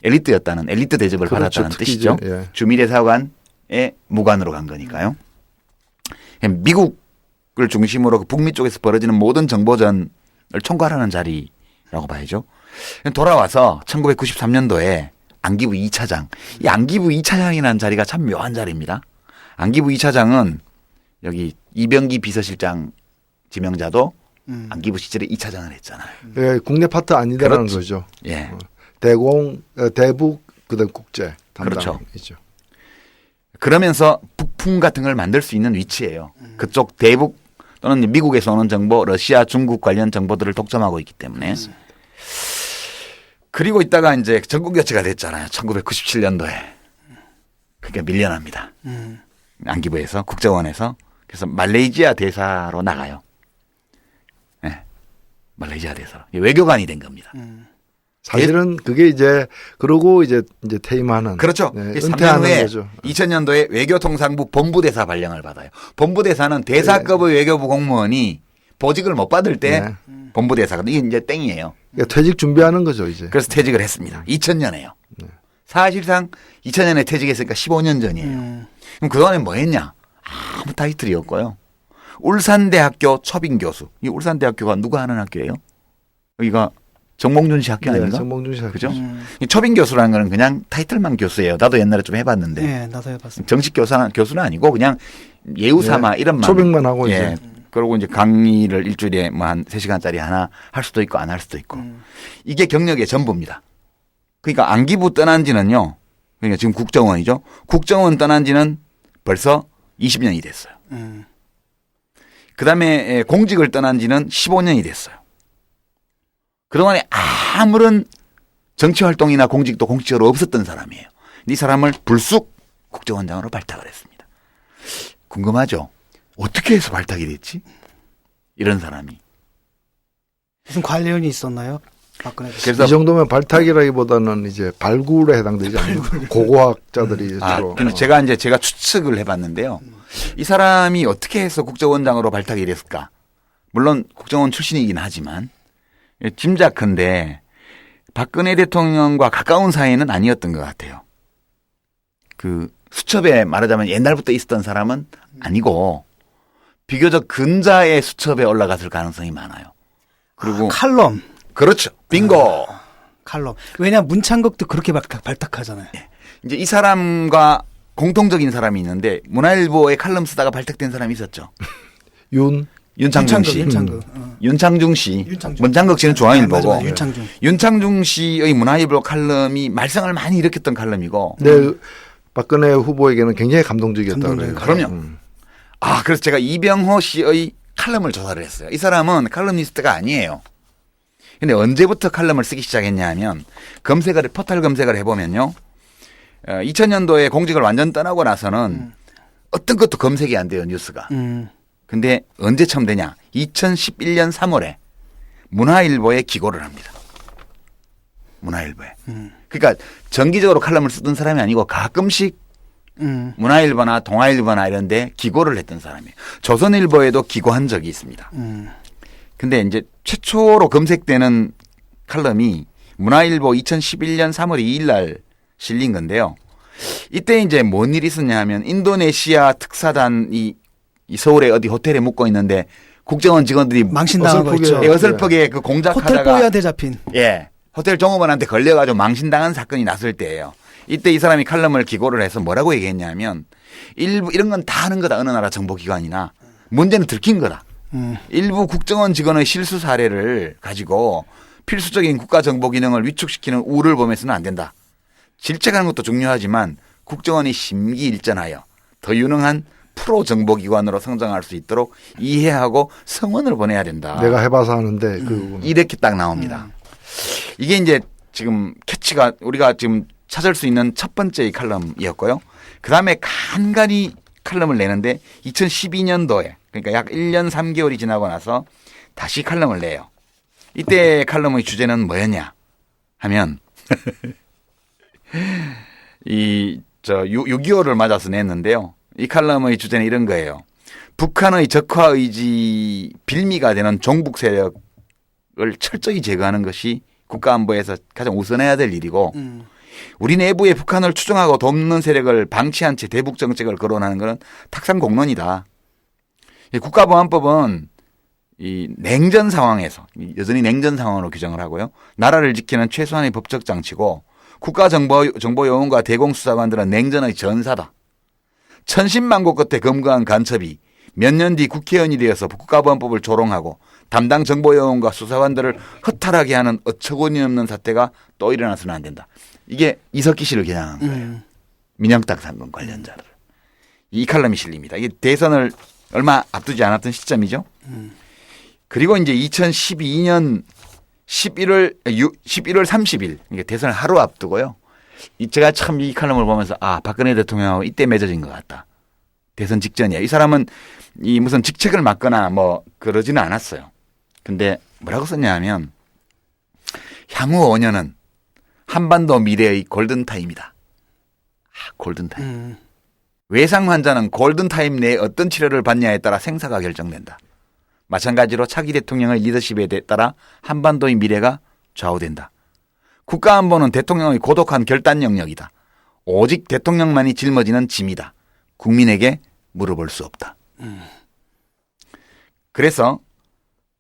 Speaker 3: 엘리트였다는 엘리트 대접을
Speaker 2: 그렇죠.
Speaker 3: 받았다는
Speaker 2: 특히
Speaker 3: 뜻이죠.
Speaker 2: 이제, 예.
Speaker 3: 주미대사관의 무관으로 간 거니까요. 미국을 중심으로 그 북미 쪽에서 벌어지는 모든 정보전을 총괄하는 자리라고 봐야죠. 돌아와서 1993년도에 안기부 2차장. 이 안기부 2차장이라는 자리가 참 묘한 자리입니다. 안기부 2차장은 여기 이병기 비서실장 지명자도 안기부 시절에 2차장을 했잖아요.
Speaker 2: 예, 국내 파트 아니다라는
Speaker 3: 그렇지.
Speaker 2: 거죠.
Speaker 3: 예.
Speaker 2: 대북 그다음 국제
Speaker 3: 그렇죠.
Speaker 2: 담당이죠.
Speaker 3: 그러면서 북풍 같은 걸 만들 수 있는 위치예요. 그쪽 대북 또는 미국에서 오는 정보, 러시아, 중국 관련 정보들을 독점하고 있기 때문에. 그리고 있다가 이제 정권 교체가 됐잖아요. 1997년도에. 그러니까 밀려납니다. 안기부에서 국정원에서. 그래서 말레이시아 대사로 나가요. 네. 말레이시아 대사로. 외교관이 된 겁니다.
Speaker 2: 사실은 그게 이제 그러고 이제 퇴임하는.
Speaker 3: 그렇죠.
Speaker 2: 네,
Speaker 3: 3년
Speaker 2: 은퇴하는
Speaker 3: 후에
Speaker 2: 거죠.
Speaker 3: 2000년도에 외교통상부 본부대사 발령을 받아요. 본부대사는 대사급의 외교부 공무원이 보직을 못 받을 때
Speaker 2: 네.
Speaker 3: 본부대사가 이게 이제 땡이에요.
Speaker 2: 그러니까 퇴직 준비하는 거죠 이제.
Speaker 3: 그래서 퇴직을 했습니다. 2000년에요. 사실상 2000년에 퇴직했으니까 15년 전이에요. 그럼 그동안에 뭐 했냐? 아무 타이틀이 없고요. 울산대학교 초빙 교수. 이 울산대학교가 누가 하는 학교예요? 여기가 정몽준 씨 학교 아닌가?
Speaker 2: 정몽준 씨 학교.
Speaker 3: 그죠? 이 초빙 교수라는 거는 그냥 타이틀만 교수예요. 나도 옛날에 좀 해봤는데.
Speaker 4: 네, 나도 해봤습니다.
Speaker 3: 정식 교수는 아니고 그냥 예우 삼아 이런만.
Speaker 2: 초빙만 하고
Speaker 3: 예.
Speaker 2: 이제.
Speaker 3: 그리고 이제 강의를 일주일에 뭐 한 3시간짜리 하나 할 수도 있고 안 할 수도 있고. 이게 경력의 전부입니다. 그러니까 안기부 떠난 지는요. 그러니까 지금 국정원이죠. 국정원 떠난 지는 벌써 20년이 됐어요. 그다음에 공직을 떠난 지는 15년이 됐어요. 그동안에 아무런 정치 활동이나 공직도 공식적으로 없었던 사람이에요. 이 사람을 불쑥 국정원장으로 발탁을 했습니다. 궁금하죠? 어떻게 해서 발탁이 됐지? 이런 사람이.
Speaker 4: 무슨 관련이 있었나요? 박근혜 대통령.
Speaker 3: 그래서
Speaker 2: 이 정도면 발탁이라기보다는 이제 발굴에 해당되지 않나요? 고고학자들이 주로.
Speaker 3: 근데 제가 추측을 해봤는데요. 이 사람이 어떻게 해서 국정원장으로 발탁이 됐을까? 물론 국정원 출신이긴 하지만 짐작컨대 박근혜 대통령과 가까운 사이는 아니었던 것 같아요. 그 수첩에 말하자면 옛날부터 있었던 사람은 아니고 비교적 근자의 수첩에 올라갔을 가능성이 많아요. 그리고
Speaker 4: 칼럼.
Speaker 3: 그렇죠. 빙고.
Speaker 4: 칼럼. 왜냐 문창극도 그렇게 발탁하잖아요.
Speaker 3: 이제 이 사람과 공통적인 사람이 있는데 문화일보에 칼럼 쓰다가 발탁된 사람이 있었죠. 윤창중 씨.
Speaker 4: 윤창극.
Speaker 3: 윤창중 씨.
Speaker 4: 윤창중.
Speaker 3: 문창극 씨는 중앙일보고.
Speaker 4: 맞아, 윤창중.
Speaker 3: 윤창중 씨의 문화일보 칼럼이 말썽을 많이 일으켰던 칼럼이고.
Speaker 2: 네, 박근혜 후보에게는 굉장히 감동적이었다고 그래요.
Speaker 3: 그럼요. 아, 그래서 제가 이병호 씨의 칼럼을 조사를 했어요. 이 사람은 칼럼니스트가 아니에요. 근데 언제부터 칼럼을 쓰기 시작했냐 하면 포털 검색을 해보면요. 2000년도에 공직을 완전 떠나고 나서는 어떤 것도 검색이 안 돼요, 뉴스가. 근데 언제 처음 되냐? 2011년 3월에 문화일보에 기고를 합니다. 문화일보에. 그러니까 정기적으로 칼럼을 쓰던 사람이 아니고 가끔씩 문화일보나 동아일보나 이런 데 기고를 했던 사람이에요. 조선일보에도 기고한 적이 있습니다. 근데 이제 최초로 검색되는 칼럼이 문화일보 2011년 3월 2일 날 실린 건데요. 이때 이제 뭔 일이 있었냐 하면 인도네시아 특사단이 이 서울에 어디 호텔에 묵고 있는데 국정원 직원들이
Speaker 4: 망신당한 거 있죠.
Speaker 3: 어설프게 그 공작하다가
Speaker 4: 호텔 뽀야대 잡힌.
Speaker 3: 예. 호텔 종업원한테 걸려가지고 망신당한 사건이 났을 때예요. 이때 이 사람이 칼럼을 기고를 해서 뭐라고 얘기했냐면 일부 이런 건 다 하는 거다. 어느 나라 정보기관이나 문제는 들킨 거다. 일부 국정원 직원의 실수 사례를 가지고 필수적인 국가정보 기능을 위축시키는 우를 범해서는 안 된다. 질책하는 것도 중요하지만 국정원이 심기일전하여 더 유능한 프로 정보기관으로 성장할 수 있도록 이해하고 성원을 보내야 된다.
Speaker 2: 내가 해봐서 하는데
Speaker 3: 이렇게 딱 나옵니다. 이게 이제 지금 캐치가 우리가 지금 찾을 수 있는 첫 번째 칼럼이었고요. 그다음에 간간히 칼럼을 내는데 2012년도에 그러니까 약 1년 3개월이 지나고 나서 다시 칼럼을 내요. 이때 칼럼의 주제는 뭐였냐 하면 6.25를 맞아서 냈는데요. 이 칼럼의 주제는 이런 거예요. 북한의 적화 의지 빌미가 되는 종북 세력을 철저히 제거하는 것이 국가안보에서 가장 우선해야 될 일이고 우리 내부에 북한을 추종하고 돕는 세력을 방치한 채 대북 정책을 거론하는 것은 탁상공론이다. 국가보안법은 이 냉전 상황에서 여전히 냉전 상황으로 규정을 하고요. 나라를 지키는 최소한의 법적 장치고 국가정보요원과 대공수사관들은 냉전의 전사다. 천신만고 끝에 검거한 간첩이 몇 년 뒤 국회의원이 되어서 국가보안법을 조롱하고 담당 정보요원과 수사관들을 허탈하게 하는 어처구니 없는 사태가 또 일어나서는 안 된다. 이게 이석기 씨를 겨냥한 거예요. 민영탁 사건 관련자를. 이 칼럼이 실립니다. 이게 대선을 얼마 앞두지 않았던 시점이죠. 그리고 이제 2012년 11월 30일, 이게 대선을 하루 앞두고요. 제가 참 이 칼럼을 보면서 박근혜 대통령하고 이때 맺어진 것 같다. 대선 직전이야. 이 사람은 이 무슨 직책을 맡거나 뭐 그러지는 않았어요. 근데 뭐라고 썼냐 하면 향후 5년은 한반도 미래의 골든타임이다. 골든타임. 외상 환자는 골든타임 내에 어떤 치료를 받냐에 따라 생사가 결정된다. 마찬가지로 차기 대통령의 리더십에 따라 한반도의 미래가 좌우된다. 국가안보는 대통령의 고독한 결단 영역이다. 오직 대통령만이 짊어지는 짐이다. 국민에게 물어볼 수 없다. 그래서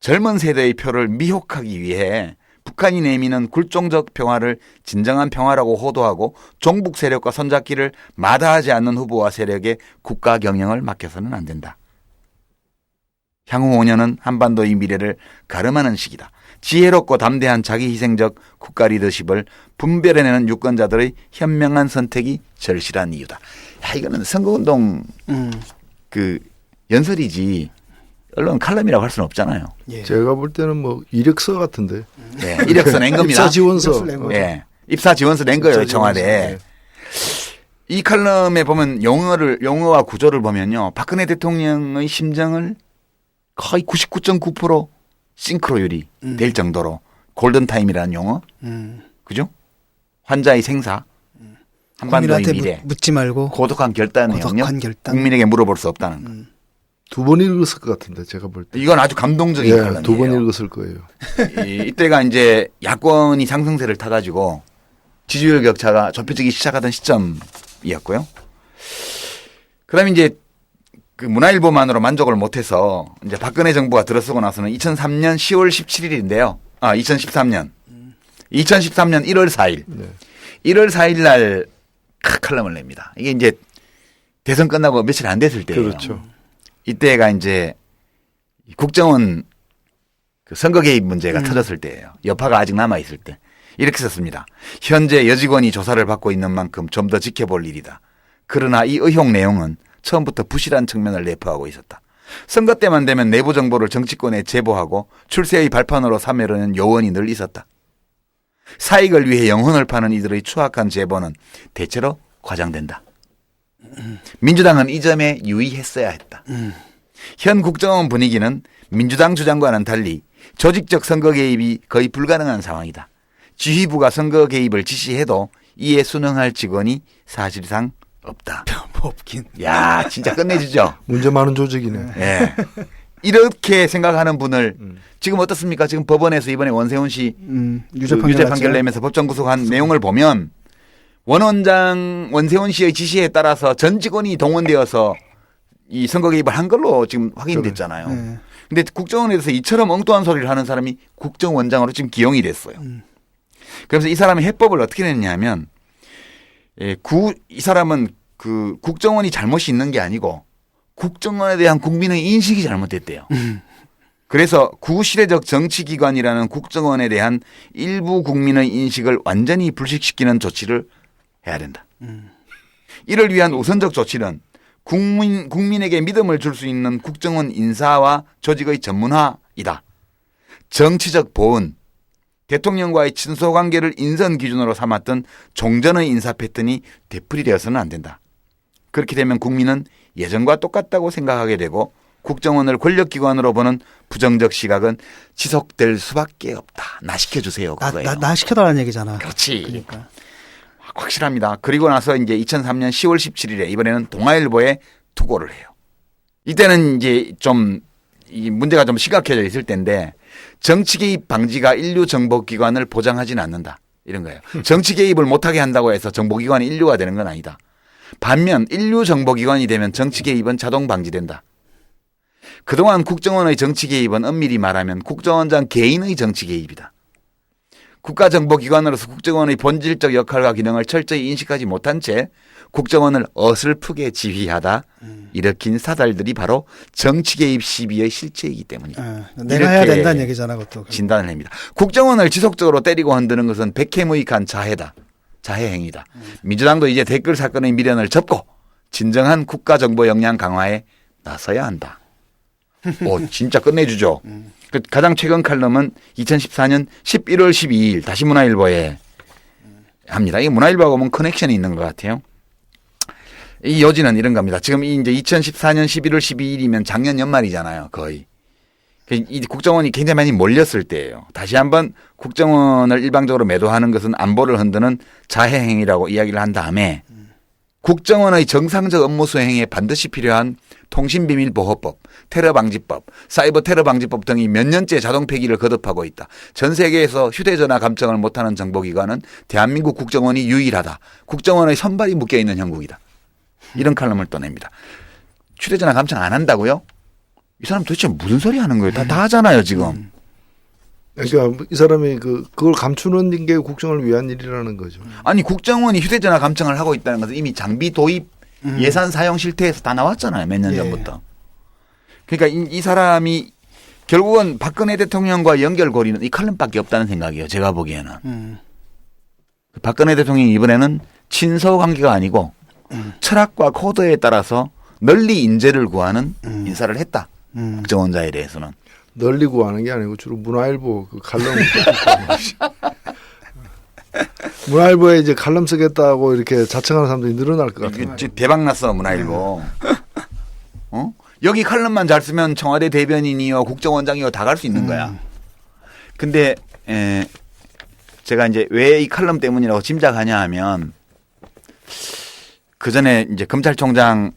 Speaker 3: 젊은 세대의 표를 미혹하기 위해 북한이 내미는 굴종적 평화를 진정한 평화라고 호도하고 종북 세력과 손잡기를 마다하지 않는 후보와 세력에 국가 경영을 맡겨서는 안 된다. 향후 5년은 한반도의 미래를 가름하는 시기다. 지혜롭고 담대한 자기희생적 국가 리더십을 분별해내는 유권자들의 현명한 선택이 절실한 이유다. 야, 이거는 선거운동 그 연설이지 언론 칼럼이라고 할 수는 없잖아요.
Speaker 4: 예.
Speaker 2: 제가 볼 때는 뭐 이력서 같은데.
Speaker 3: 네, 이력서 낸 겁니다.
Speaker 2: 입사 지원서.
Speaker 4: 이력서 낸 거죠.
Speaker 3: 예, 입사 지원서 낸 거예요,
Speaker 2: 입사
Speaker 3: 청와대에.
Speaker 2: 지원서. 네.
Speaker 3: 이 칼럼에 보면 용어와 구조를 보면요. 박근혜 대통령의 심정을 거의 99.9% 싱크로율이 될 정도로 골든타임이라는 용어. 그죠? 환자의 생사. 한반도의
Speaker 4: 국민한테
Speaker 3: 미래.
Speaker 4: 묻지 말고
Speaker 3: 고독한 결단의 영역.
Speaker 4: 고독한 결단.
Speaker 3: 국민에게 물어볼 수 없다는 거.
Speaker 2: 두 번 읽었을 것 같은데 제가 볼 때.
Speaker 3: 이건 아주 감동적인 칼럼이에요.
Speaker 2: 예, 두 번 읽었을 거예요.
Speaker 3: 이때가 이제 야권이 상승세를 타가지고 지지율 격차가 좁혀지기 시작하던 시점이었고요. 그다음에 이제 그 문화일보만으로 만족을 못해서 이제 박근혜 정부가 들어서고 나서는 2003년 10월 17일인데요. 2013년 1월 4일.
Speaker 2: 네.
Speaker 3: 1월 4일 날 칼럼을 냅니다. 이게 이제 대선 끝나고 며칠 안 됐을 때예요.
Speaker 2: 그렇죠.
Speaker 3: 이때가 이제 국정원 그 선거 개입 문제가 터졌을 때예요. 여파가 아직 남아 있을 때. 이렇게 썼습니다. 현재 여직원이 조사를 받고 있는 만큼 좀 더 지켜볼 일이다. 그러나 이 의혹 내용은 처음부터 부실한 측면을 내포하고 있었다. 선거 때만 되면 내부 정보를 정치권에 제보하고 출세의 발판으로 삼으려는 요원이 늘 있었다. 사익을 위해 영혼을 파는 이들의 추악한 제보는 대체로 과장된다. 민주당은 이 점에 유의했어야 했다. 현 국정원 분위기는 민주당 주장과는 달리 조직적 선거 개입이 거의 불가능한 상황이다. 지휘부가 선거 개입을 지시해도 이에 순응할 직원이 사실상 없다.
Speaker 4: 없긴.
Speaker 3: 야, 진짜 끝내주죠.
Speaker 2: 문제 많은 조직이네.
Speaker 3: 예. 이렇게 생각하는 분을 지금 어떻습니까? 지금 법원에서 이번에 원세훈 씨
Speaker 4: 유죄
Speaker 3: 유죄
Speaker 4: 판결
Speaker 3: 판결 내면서 법정 구속한 내용을 보면 원세훈 씨의 지시에 따라서 전 직원이 동원되어서 이 선거 개입을 한 걸로 지금 확인됐잖아요.
Speaker 4: 네.
Speaker 3: 근데 국정원에 대해서 이처럼 엉뚱한 소리를 하는 사람이 국정원장으로 지금 기용이 됐어요. 그래서 이 사람이 해법을 어떻게 냈냐면 이 사람은 그 국정원이 잘못이 있는 게 아니고 국정원에 대한 국민의 인식이 잘못됐대요. 그래서 구시대적 정치기관이라는 국정원에 대한 일부 국민의 인식을 완전히 불식시키는 조치를 해야 된다. 이를 위한 우선적 조치는 국민에게 믿음을 줄 수 있는 국정원 인사와 조직의 전문화이다. 정치적 보은, 대통령과의 친소관계를 인선 기준으로 삼았던 종전의 인사 패턴이 되풀이되어서는 안 된다. 그렇게 되면 국민은 예전과 똑같다고 생각하게 되고 국정원을 권력기관으로 보는 부정적 시각은 지속될 수밖에 없다. 나 시켜주세요. 그거예요.
Speaker 4: 나 시켜달라는 얘기잖아.
Speaker 3: 그렇지.
Speaker 4: 그러니까.
Speaker 3: 확실합니다. 그리고 나서 이제 2003년 10월 17일에 이번에는 동아일보에 투고를 해요. 이때는 이제 좀 이 문제가 좀 심각해져 있을 때인데 정치 개입 방지가 인류 정보 기관을 보장하지는 않는다. 이런 거예요. 정치 개입을 못하게 한다고 해서 정보기관이 인류가 되는 건 아니다. 반면 인류 정보기관이 되면 정치 개입은 자동 방지된다. 그동안 국정원의 정치 개입은 엄밀히 말하면 국정원장 개인의 정치 개입이다. 국가정보기관으로서 국정원의 본질적 역할과 기능을 철저히 인식하지 못한 채 국정원을 어설프게 지휘하다 일으킨 사달들이 바로 정치 개입 시비의 실체이기 때문이다.
Speaker 4: 내가 해야 된다는 얘기잖아, 그것도.
Speaker 3: 진단을 합니다. 국정원을 지속적으로 때리고 흔드는 것은 백해무익한 자해다. 자해 행위다. 민주당도 이제 댓글 사건의 미련을 접고 진정한 국가정보 역량 강화에 나서야 한다. 오, 진짜 끝내주죠. 그 가장 최근 칼럼은 2014년 11월 12일 다시 문화일보에 합니다. 이 문화일보하고 보면 커넥션이 있는 것 같아요. 이 요지는 이런 겁니다. 지금 이제 2014년 11월 12일이면 작년 연말이잖아요. 거의. 이 국정원이 굉장히 많이 몰렸을 때예요. 다시 한번 국정원을 일방적으로 매도하는 것은 안보를 흔드는 자해 행위라고 이야기를 한 다음에 국정원의 정상적 업무 수행에 반드시 필요한 통신비밀보호법, 테러방지법, 사이버 테러방지법 등이 몇 년째 자동 폐기를 거듭하고 있다. 전 세계에서 휴대전화 감청을 못하는 정보기관은 대한민국 국정원이 유일하다. 국정원의 선발이 묶여있는 형국이다. 이런 칼럼을 또 냅니다. 휴대전화 감청 안 한다고요? 이 사람 도대체 무슨 소리 하는 거예요? 다 하잖아요, 지금.
Speaker 2: 그러니까 이 사람이 그걸 감추는 게 국정을 위한 일이라는 거죠.
Speaker 3: 아니 국정원이 휴대전화 감청을 하고 있다는 것은 이미 장비 도입 예산 사용 실태에서 다 나왔잖아요. 몇 년 전부터. 그러니까 이 사람이 결국은 박근혜 대통령과 연결고리는 이 칼럼밖에 없다는 생각이에요. 제가 보기에는. 박근혜 대통령이 이번에는 친서 관계가 아니고 철학과 코드에 따라서 널리 인재를 구하는 인사를 했다. 국정원자에 대해서는.
Speaker 2: 널리 구하는 게 아니고 주로 문화일보 그 칼럼 문화일보에 이제 칼럼 쓰겠다고 이렇게 자청하는 사람들이 늘어날 것 같아요.
Speaker 3: 대박 났어 문화일보. 어? 여기 칼럼만 잘 쓰면 청와대 대변인이요 국정원장이요 다 갈 수 있는 거야. 근데 제가 이제 왜 이 칼럼 때문이라고 짐작하냐 하면 그 전에 이제 검찰총장이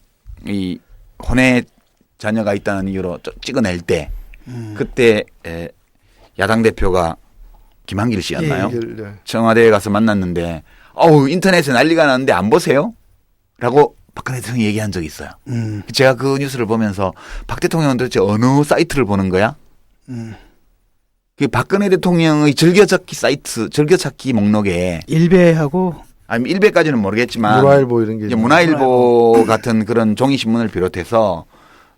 Speaker 3: 혼외 자녀가 있다는 이유로 찍어낼 때 그때 야당 대표가 김한길 씨였나요? 청와대에 가서 만났는데 어우 인터넷에 난리가 났는데 안 보세요? 라고 박근혜 대통령이 얘기한 적이 있어요. 제가 그 뉴스를 보면서 박 대통령은 도대체 어느 사이트를 보는 거야? 그 박근혜 대통령의 즐겨찾기 사이트, 즐겨찾기 목록에
Speaker 4: 일베하고
Speaker 3: 아니 일베까지는 모르겠지만
Speaker 2: 문화일보 이런 게
Speaker 3: 문화일보 같은 그런 종이 신문을 비롯해서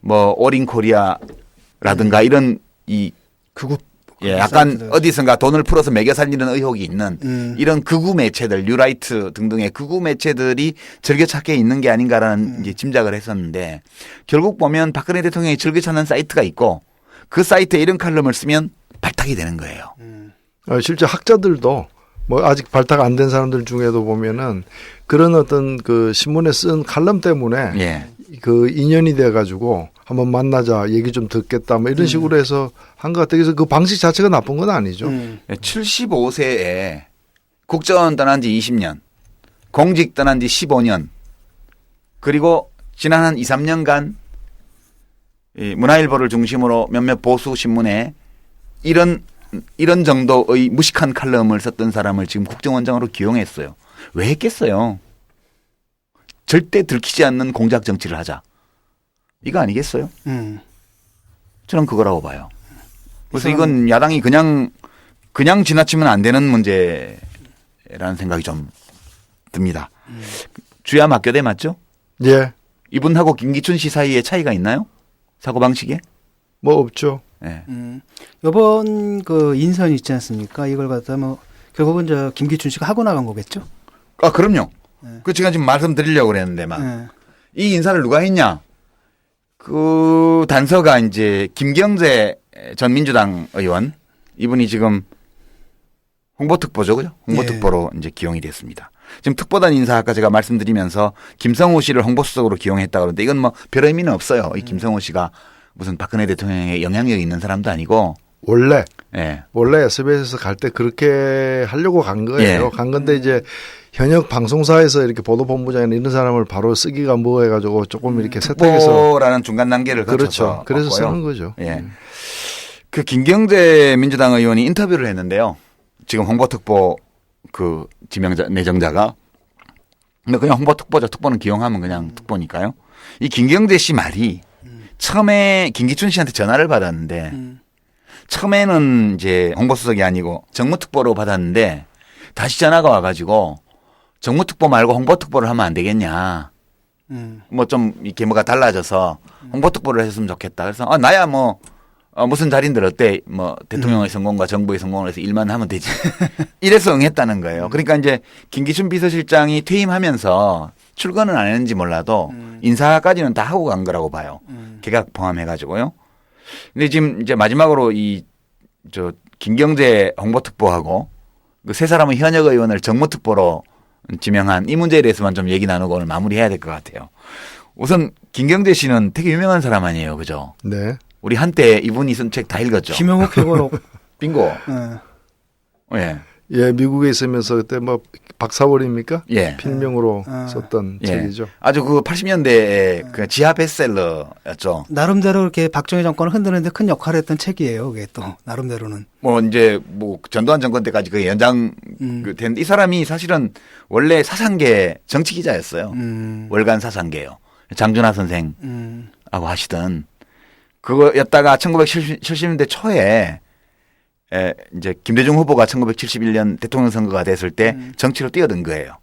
Speaker 3: 뭐 오링코리아라든가 이런 이
Speaker 4: 극우
Speaker 3: 약간
Speaker 4: 사이트들.
Speaker 3: 어디선가 돈을 풀어서 매겨 살리는 의혹이 있는 이런 극우 매체들, 뉴라이트 등등의 극우 매체들이 즐겨찾기에 있는 게 아닌가라는 이제 짐작을 했었는데 결국 보면 박근혜 대통령이 즐겨찾는 사이트가 있고 그 사이트에 이런 칼럼을 쓰면 발탁이 되는 거예요.
Speaker 2: 실제 학자들도 뭐 아직 발탁 안 된 사람들 중에도 보면은 그런 어떤 그 신문에 쓴 칼럼 때문에
Speaker 3: 예.
Speaker 2: 그 인연이 돼 가지고 한번 만나자 얘기 좀 듣겠다 뭐 이런 식으로 해서 한 것 같아요. 그래서 그 방식 자체가 나쁜 건 아니죠.
Speaker 3: 75세에 국정원 떠난 지 20년, 공직 떠난 지 15년, 그리고 지난 한 2, 3년간 이 문화일보를 중심으로 몇몇 보수 신문에 이런 정도의 무식한 칼럼을 썼던 사람을 지금 국정원장으로 기용했어요. 왜 했겠어요? 절대 들키지 않는 공작 정치를 하자. 이거 아니겠어요? 저는 그거라고 봐요. 그래서 이건 야당이 그냥 지나치면 안 되는 문제라는 생각이 좀 듭니다. 주야 맡겨대 맞죠?
Speaker 2: 예.
Speaker 3: 이분하고 김기춘 씨 사이에 차이가 있나요? 사고방식에?
Speaker 2: 뭐 없죠.
Speaker 3: 네.
Speaker 4: 이번 그 인선 있지 않습니까? 이걸 갖다 뭐 결국은 저 김기춘 씨가 하고 나간 거겠죠?
Speaker 3: 아, 그럼요. 그 제가 지금 말씀드리려고 그랬는데만. 이 인사를 누가 했냐? 그 단서가 이제 김경재 전 민주당 의원 이분이 지금 홍보특보죠, 그죠? 홍보특보로 이제 기용이 됐습니다. 지금 특보단 인사 아까 제가 말씀드리면서 김성호 씨를 홍보수석으로 기용했다 그러는데 이건 뭐 별 의미는 없어요. 이 김성호 씨가 무슨 박근혜 대통령의 영향력이 있는 사람도 아니고
Speaker 2: 원래
Speaker 3: 예.
Speaker 2: SBS에서 갈 때 그렇게 하려고 간 거예요.
Speaker 3: 예.
Speaker 2: 간 건데 이제 현역 방송사에서 이렇게 보도본부장이나 이런 사람을 바로 쓰기가 뭐 해가지고 조금 이렇게 세탁해서
Speaker 3: 특보라는 중간 단계를
Speaker 2: 그렇죠.
Speaker 3: 거쳐서
Speaker 2: 그래서
Speaker 3: 왔고요.
Speaker 2: 쓰는 거죠.
Speaker 3: 예. 그 김경재 민주당 의원이 인터뷰를 했는데요. 지금 홍보특보 그 지명자 내정자가 근데 그냥 홍보 특보죠. 특보는 기용하면 그냥 특보니까요. 이 김경재 씨 말이 처음에 김기춘 씨한테 전화를 받았는데 처음에는 이제 홍보수석이 아니고 정무특보로 받았는데 다시 전화가 와가지고 정무특보 말고 홍보특보를 하면 안 되겠냐. 뭐 좀 이렇게 뭐가 달라져서 홍보특보를 했으면 좋겠다. 그래서 나야 뭐 무슨 자리인들 어때? 뭐 대통령의 성공과 정부의 성공을 해서 일만 하면 되지. 이래서 응했다는 거예요. 그러니까 이제 김기춘 비서실장이 퇴임하면서 출근은 안 했는지 몰라도 인사까지는 다 하고 간 거라고 봐요. 개각 포함해가지고요. 근데 지금 이제 마지막으로 저 김경재 홍보특보하고 그 세 사람의 현역 의원을 정무특보로 지명한 이 문제에 대해서만 좀 얘기 나누고 오늘 마무리해야 될 것 같아요. 우선 김경재 씨는 되게 유명한 사람 아니에요, 그죠?
Speaker 2: 네.
Speaker 3: 우리 한때 이분이 쓴 책 다 읽었죠.
Speaker 4: 김영욱 회고록.
Speaker 3: 빙고.
Speaker 4: 네.
Speaker 3: 예.
Speaker 2: 예, 미국에 있으면서 그때 뭐 박사월입니까?
Speaker 3: 예.
Speaker 2: 필명으로 썼던
Speaker 3: 예.
Speaker 2: 책이죠.
Speaker 3: 아주 그 80년대에 그 지하 베스트셀러였죠.
Speaker 4: 나름대로 이렇게 박정희 정권을 흔드는데 큰 역할을 했던 책이에요. 그게 또 나름대로는.
Speaker 3: 뭐 이제 뭐 전두환 정권 때까지 그 연장 된 이 사람이 사실은 원래 사상계 정치 기자였어요. 월간 사상계요. 장준하 선생하고 하시던 그거였다가 1970년대 초에 이제 김대중 후보가 1971년 대통령 선거가 됐을 때 정치로 뛰어든 거예요.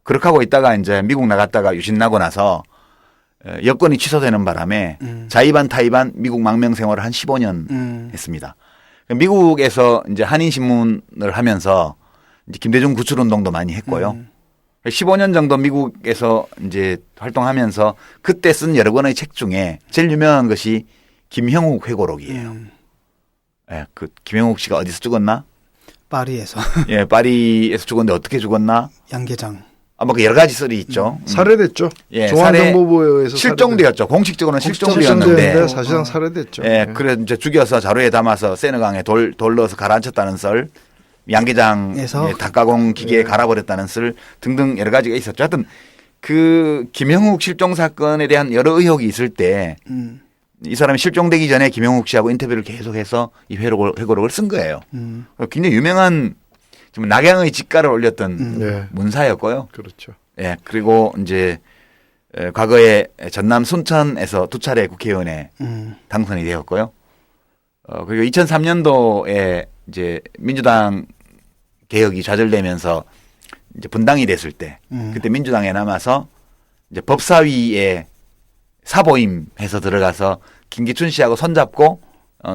Speaker 3: 그렇게 하고 있다가 이제 미국 나갔다가 유신 나고 나서 여권이 취소되는 바람에 자의반 타의반 미국 망명 생활을 한 15년 했습니다. 미국에서 이제 한인 신문을 하면서 이제 김대중 구출 운동도 많이 했고요. 15년 정도 미국에서 이제 활동하면서 그때 쓴 여러 권의 책 중에 제일 유명한 것이 김형욱 회고록이에요. 예, 그 김형욱 씨가 어디서 죽었나?
Speaker 4: 파리에서.
Speaker 3: 예, 파리에서 죽었는데 어떻게 죽었나?
Speaker 4: 양계장.
Speaker 3: 뭐 그 여러 가지 썰이 있죠.
Speaker 2: 살해됐죠.
Speaker 3: 예,
Speaker 2: 중앙정보부에 의해서
Speaker 3: 실종되었죠. 공식적으로는
Speaker 2: 실종되었는데
Speaker 3: 실종되었는데
Speaker 2: 사실상 살해됐죠.
Speaker 3: 예, 그래 이제 죽여서 자루에 담아서 세느강에 돌 넣어서 가라앉혔다는 썰, 양계장에 닭가공 기계에 갈아버렸다는 썰 등등 여러 가지가 있었죠. 하여튼 그 김형욱 실종 사건에 대한 여러 의혹이 있을 때 이 사람이 실종되기 전에 김형욱 씨하고 인터뷰를 계속해서 이 회고록을 쓴 거예요. 굉장히 유명한 좀 낙양의 직가를 올렸던
Speaker 2: 예.
Speaker 3: 문사였고요.
Speaker 2: 그렇죠.
Speaker 3: 예, 그리고 이제 과거에 전남 순천에서 2차례 국회의원에 당선이 되었고요. 그리고 2003년도에 이제 민주당 개혁이 좌절되면서 이제 분당이 됐을 때 그때 민주당에 남아서 이제 법사위에 사보임해서 들어가서 김기춘 씨하고 손잡고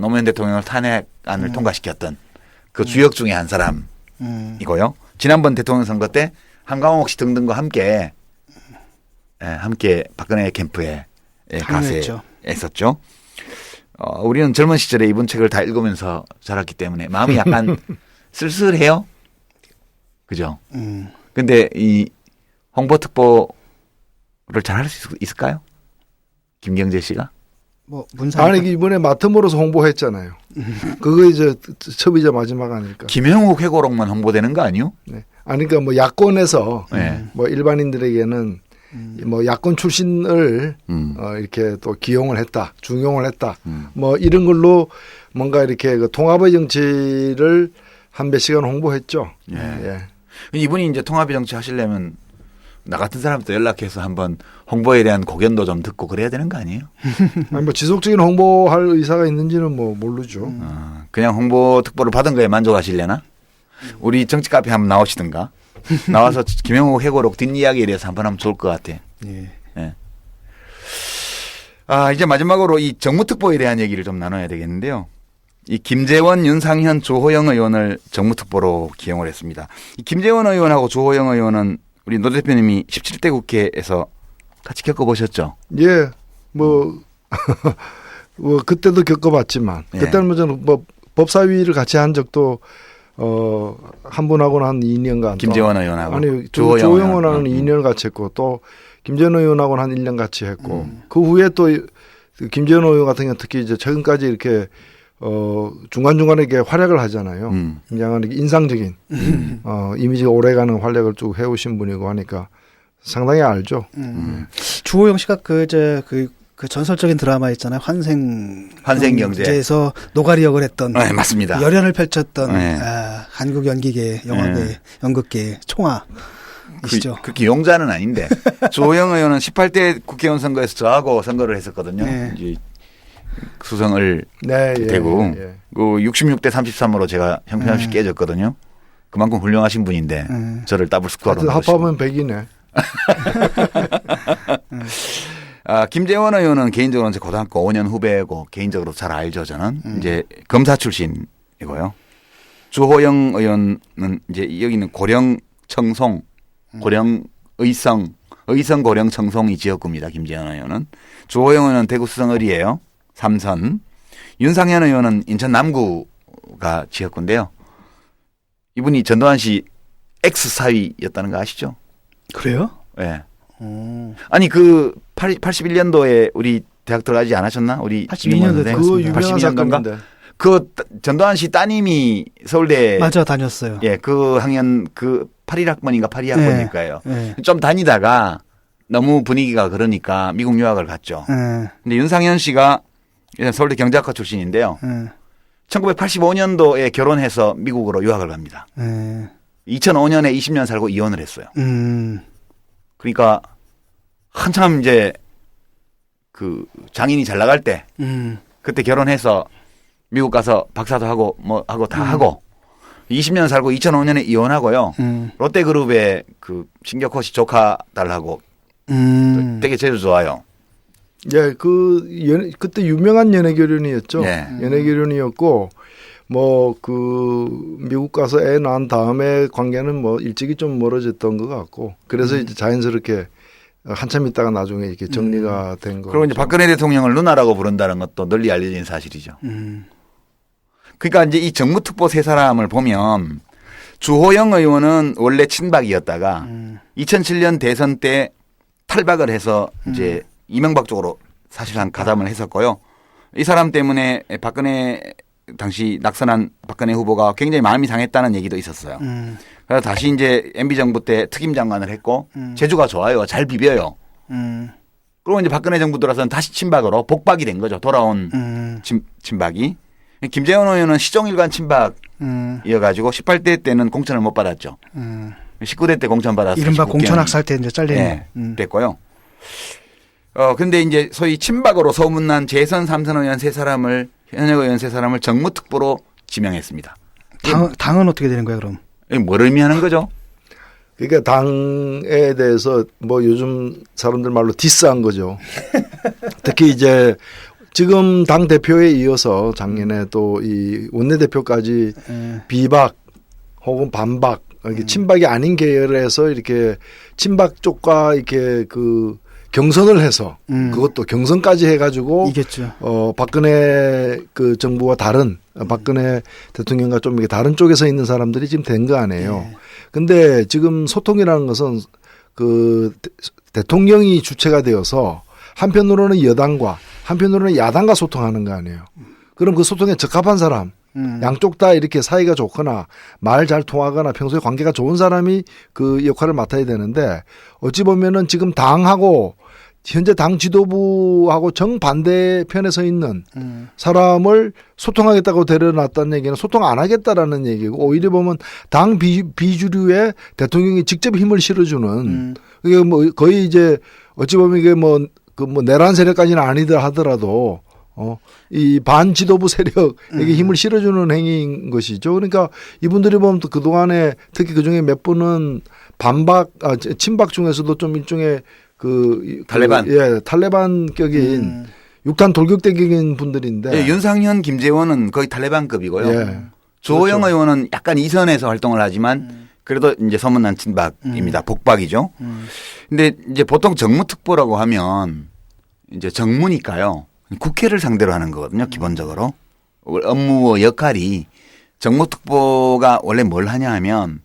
Speaker 3: 노무현 대통령을 탄핵안을 통과시켰던 그 주역 중에 한 사람이고요. 지난번 대통령 선거 때 한강옥 씨 등등과 함께 박근혜 캠프에 가세 했었죠. 우리는 젊은 시절에 이분 책을 다 읽으면서 자랐기 때문에 마음이 약간 쓸쓸해요. 그죠? 근데 이 홍보특보를 잘 할 수 있을까요? 김경재 씨가?
Speaker 4: 뭐 문사
Speaker 2: 아니 이번에 맡음으로서 홍보했잖아요. 그거 이제 첫이자 마지막 아닐까.
Speaker 3: 김형욱 회고록만 홍보되는 거 아니요?
Speaker 2: 네. 아니 그러니까 뭐 야권에서
Speaker 3: 네.
Speaker 2: 뭐 일반인들에게는 뭐 야권 출신을 이렇게 또 기용을 했다, 중용을 했다, 뭐 이런 걸로 뭔가 이렇게 그 통합의 정치를 한 몇 시간 홍보했죠.
Speaker 3: 예.
Speaker 2: 예.
Speaker 3: 이분이 이제 통합의 정치 하시려면 나 같은 사람도 연락해서 한번 홍보에 대한 고견도 좀 듣고 그래야 되는 거 아니에요?
Speaker 2: 아니 뭐 지속적인 홍보할 의사가 있는지는 뭐 모르죠.
Speaker 3: 그냥 홍보 특보를 받은 거에 만족하시려나? 우리 정치 카페 한번 나오시든가. 나와서 김영욱 회고록 뒷이야기에 대해서 한번 하면 좋을 것 같아.
Speaker 4: 예.
Speaker 3: 예. 이제 마지막으로 이 정무특보에 대한 얘기를 좀 나눠야 되겠는데요. 이 김재원, 윤상현, 조호영 의원을 정무특보로 기용을 했습니다. 이 김재원 의원하고 조호영 의원은 우리 노 대표님이 17대 국회에서 같이 겪어보셨죠?
Speaker 2: 예, 뭐, 뭐 그때도 겪어봤지만
Speaker 3: 예.
Speaker 2: 그때는 뭐 저는 뭐 법사위를 같이 한 적도 한 분하고는 한 2년간
Speaker 3: 김재원 의원하고
Speaker 2: 아니
Speaker 3: 조호영
Speaker 2: 조호영 의원하고는 2년 같이 했고 또 김재원 의원하고는 한 1년 같이 했고 그 후에 또 김재원 의원 같은 경우 특히 이제 최근까지 이렇게 중간중간에 이렇게 활약을 하잖아요. 굉장히 인상적인 이미지가 오래가는 활약을 쭉 해오신 분이고 하니까 상당히 알죠.
Speaker 4: 주호영 씨가 그 전설적인 드라마 있잖아요.
Speaker 3: 환생경제.
Speaker 4: 환생경제에서 노가리 역을 했던
Speaker 3: 네, 맞습니다.
Speaker 4: 열연을 펼쳤던
Speaker 3: 네.
Speaker 4: 한국 연기계, 영화계, 연극계 총아이시죠.
Speaker 3: 그렇게 용자는 아닌데 주호영 의원은 18대 국회의원 선거에서 저하고 선거를 했었거든요.
Speaker 4: 네.
Speaker 3: 이제 수성을
Speaker 2: 네,
Speaker 3: 되고
Speaker 2: 예.
Speaker 3: 그 66대 33으로 제가 형편없이 깨졌거든요. 그만큼 훌륭하신 분인데 저를 더블 스코어로
Speaker 2: 하여튼
Speaker 3: 넣으시고.
Speaker 2: 합하면 100이네.
Speaker 3: 김재원 의원은 개인적으로 이제 고등학교 5년 후배고 개인적으로 잘 알죠. 저는 이제 검사 출신이고요. 주호영 의원은 이제 여기는 고령 청송, 고령 의성 고령 청송이 지역구입니다. 김재원 의원은. 주호영 의원은 대구 수성을이에요. 3선. 윤상현 의원은 인천 남구가 지역구인데요. 이분이 전두환 씨 X 사위였다는 거 아시죠?
Speaker 4: 그래요?
Speaker 3: 예. 네. 아니 81년도에 우리 대학 들어가지 않으셨나? 우리
Speaker 4: 82년도에
Speaker 2: 그 유명한
Speaker 3: 82년도인가?
Speaker 2: 사건인데.
Speaker 3: 그 전두환 씨 따님이 서울대
Speaker 4: 맞아 다녔어요.
Speaker 3: 예, 그 학년 그 81학번인가 82학번일 거예요.
Speaker 4: 네.
Speaker 3: 좀 다니다가 너무 분위기가 그러니까 미국 유학을 갔죠.
Speaker 4: 네.
Speaker 3: 근데 윤상현 씨가 서울대 경제학과 출신인데요.
Speaker 4: 네.
Speaker 3: 1985년도에 결혼해서 미국으로 유학을 갑니다.
Speaker 4: 네.
Speaker 3: 2005년에 20년 살고 이혼을 했어요. 그러니까 한참 이제 그 장인이 잘 나갈 때 그때 결혼해서 미국 가서 박사도 하고 뭐 하고 다 하고 20년 살고 2005년에 이혼하고요. 롯데그룹의 그 신격호 씨 조카 딸하고 되게 제일 좋아요.
Speaker 2: 예, 그때 유명한 연애 결혼이었죠.
Speaker 3: 예.
Speaker 2: 연애 결혼이었고 뭐 그 미국 가서 애 낳은 다음에 관계는 뭐 일찍이 좀 멀어졌던 것 같고 그래서 이제 자연스럽게 한참 있다가 나중에 이렇게 정리가 된 거.
Speaker 3: 그리고 이제 박근혜 대통령을 누나라고 부른다는 것도 널리 알려진 사실이죠. 그러니까 이제 이 정무특보 세 사람을 보면 주호영 의원은 원래 친박이었다가 2007년 대선 때 탈박을 해서 이제 이명박 쪽으로 사실상 가담을 했었고요. 이 사람 때문에 박근혜 당시 낙선한 박근혜 후보가 굉장히 마음이 상했다는 얘기도 있었어요. 그래서 다시 이제 MB 정부 때 특임 장관을 했고 재주가 좋아요. 잘 비벼요. 그리고 이제 박근혜 정부 들어서는 다시 친박으로 복박이 된 거죠. 돌아온 친박이. 김재원 의원은 시종일관 친박이어가지고 18대 때는 공천을 못 받았죠. 19대 때 공천 받았어요.
Speaker 4: 이른바 공천학살 때 이제 잘리네.
Speaker 3: 네, 됐고요. 근데 이제 소위 친박으로 소문난 재선 3선 의원 세 사람을 현역 의원 세 사람을 정무특보로 지명했습니다.
Speaker 4: 당은 어떻게 되는 거예요, 그럼?
Speaker 3: 뭘 의미하는 거죠?
Speaker 2: 그러니까 당에 대해서 뭐 요즘 사람들 말로 디스한 거죠. 특히 이제 지금 당 대표에 이어서 작년에 또 이 원내대표까지 비박 혹은 반박 이렇게 친박이 아닌 계열에서 이렇게 친박 쪽과 이렇게 그 경선을 해서 그것도 경선까지 해가지고
Speaker 4: 이겼죠.
Speaker 2: 박근혜 그 정부와 다른 박근혜 대통령과 좀 이렇게 다른 쪽에서 있는 사람들이 지금 된 거 아니에요. 근데 지금 소통이라는 것은 그 대통령이 주체가 되어서 한편으로는 여당과 한편으로는 야당과 소통하는 거 아니에요. 그럼 그 소통에 적합한 사람, 양쪽 다 이렇게 사이가 좋거나 말 잘 통하거나 평소에 관계가 좋은 사람이 그 역할을 맡아야 되는데 어찌 보면은 지금 당하고 현재 당 지도부하고 정반대 편에 서 있는 사람을 소통하겠다고 데려놨다는 얘기는 소통 안 하겠다라는 얘기고 오히려 보면 당 비주류에 대통령이 직접 힘을 실어주는 이게 뭐 거의 이제 어찌 보면 이게 뭐 내란 세력까지는 아니더라 하더라도 이 반지도부 세력에게 힘을 실어주는 행위인 것이죠. 그러니까 이분들이 보면 또 그동안에 특히 그중에 몇 분은 친박 중에서도 좀 일종의
Speaker 3: 탈레반.
Speaker 2: 탈레반격인 육탄 돌격대격인 분들인데.
Speaker 3: 예, 윤상현, 김재원은 거의 탈레반급이고요.
Speaker 2: 예.
Speaker 3: 주호영
Speaker 2: 그렇죠.
Speaker 3: 의원은 약간 이선에서 활동을 하지만 그래도 이제 소문난 친박입니다. 복박이죠. 근데 이제 보통 정무특보라고 하면 이제 정무니까요. 국회를 상대로 하는 거거든요. 기본적으로. 업무 역할이 정무특보가 원래 뭘 하냐 하면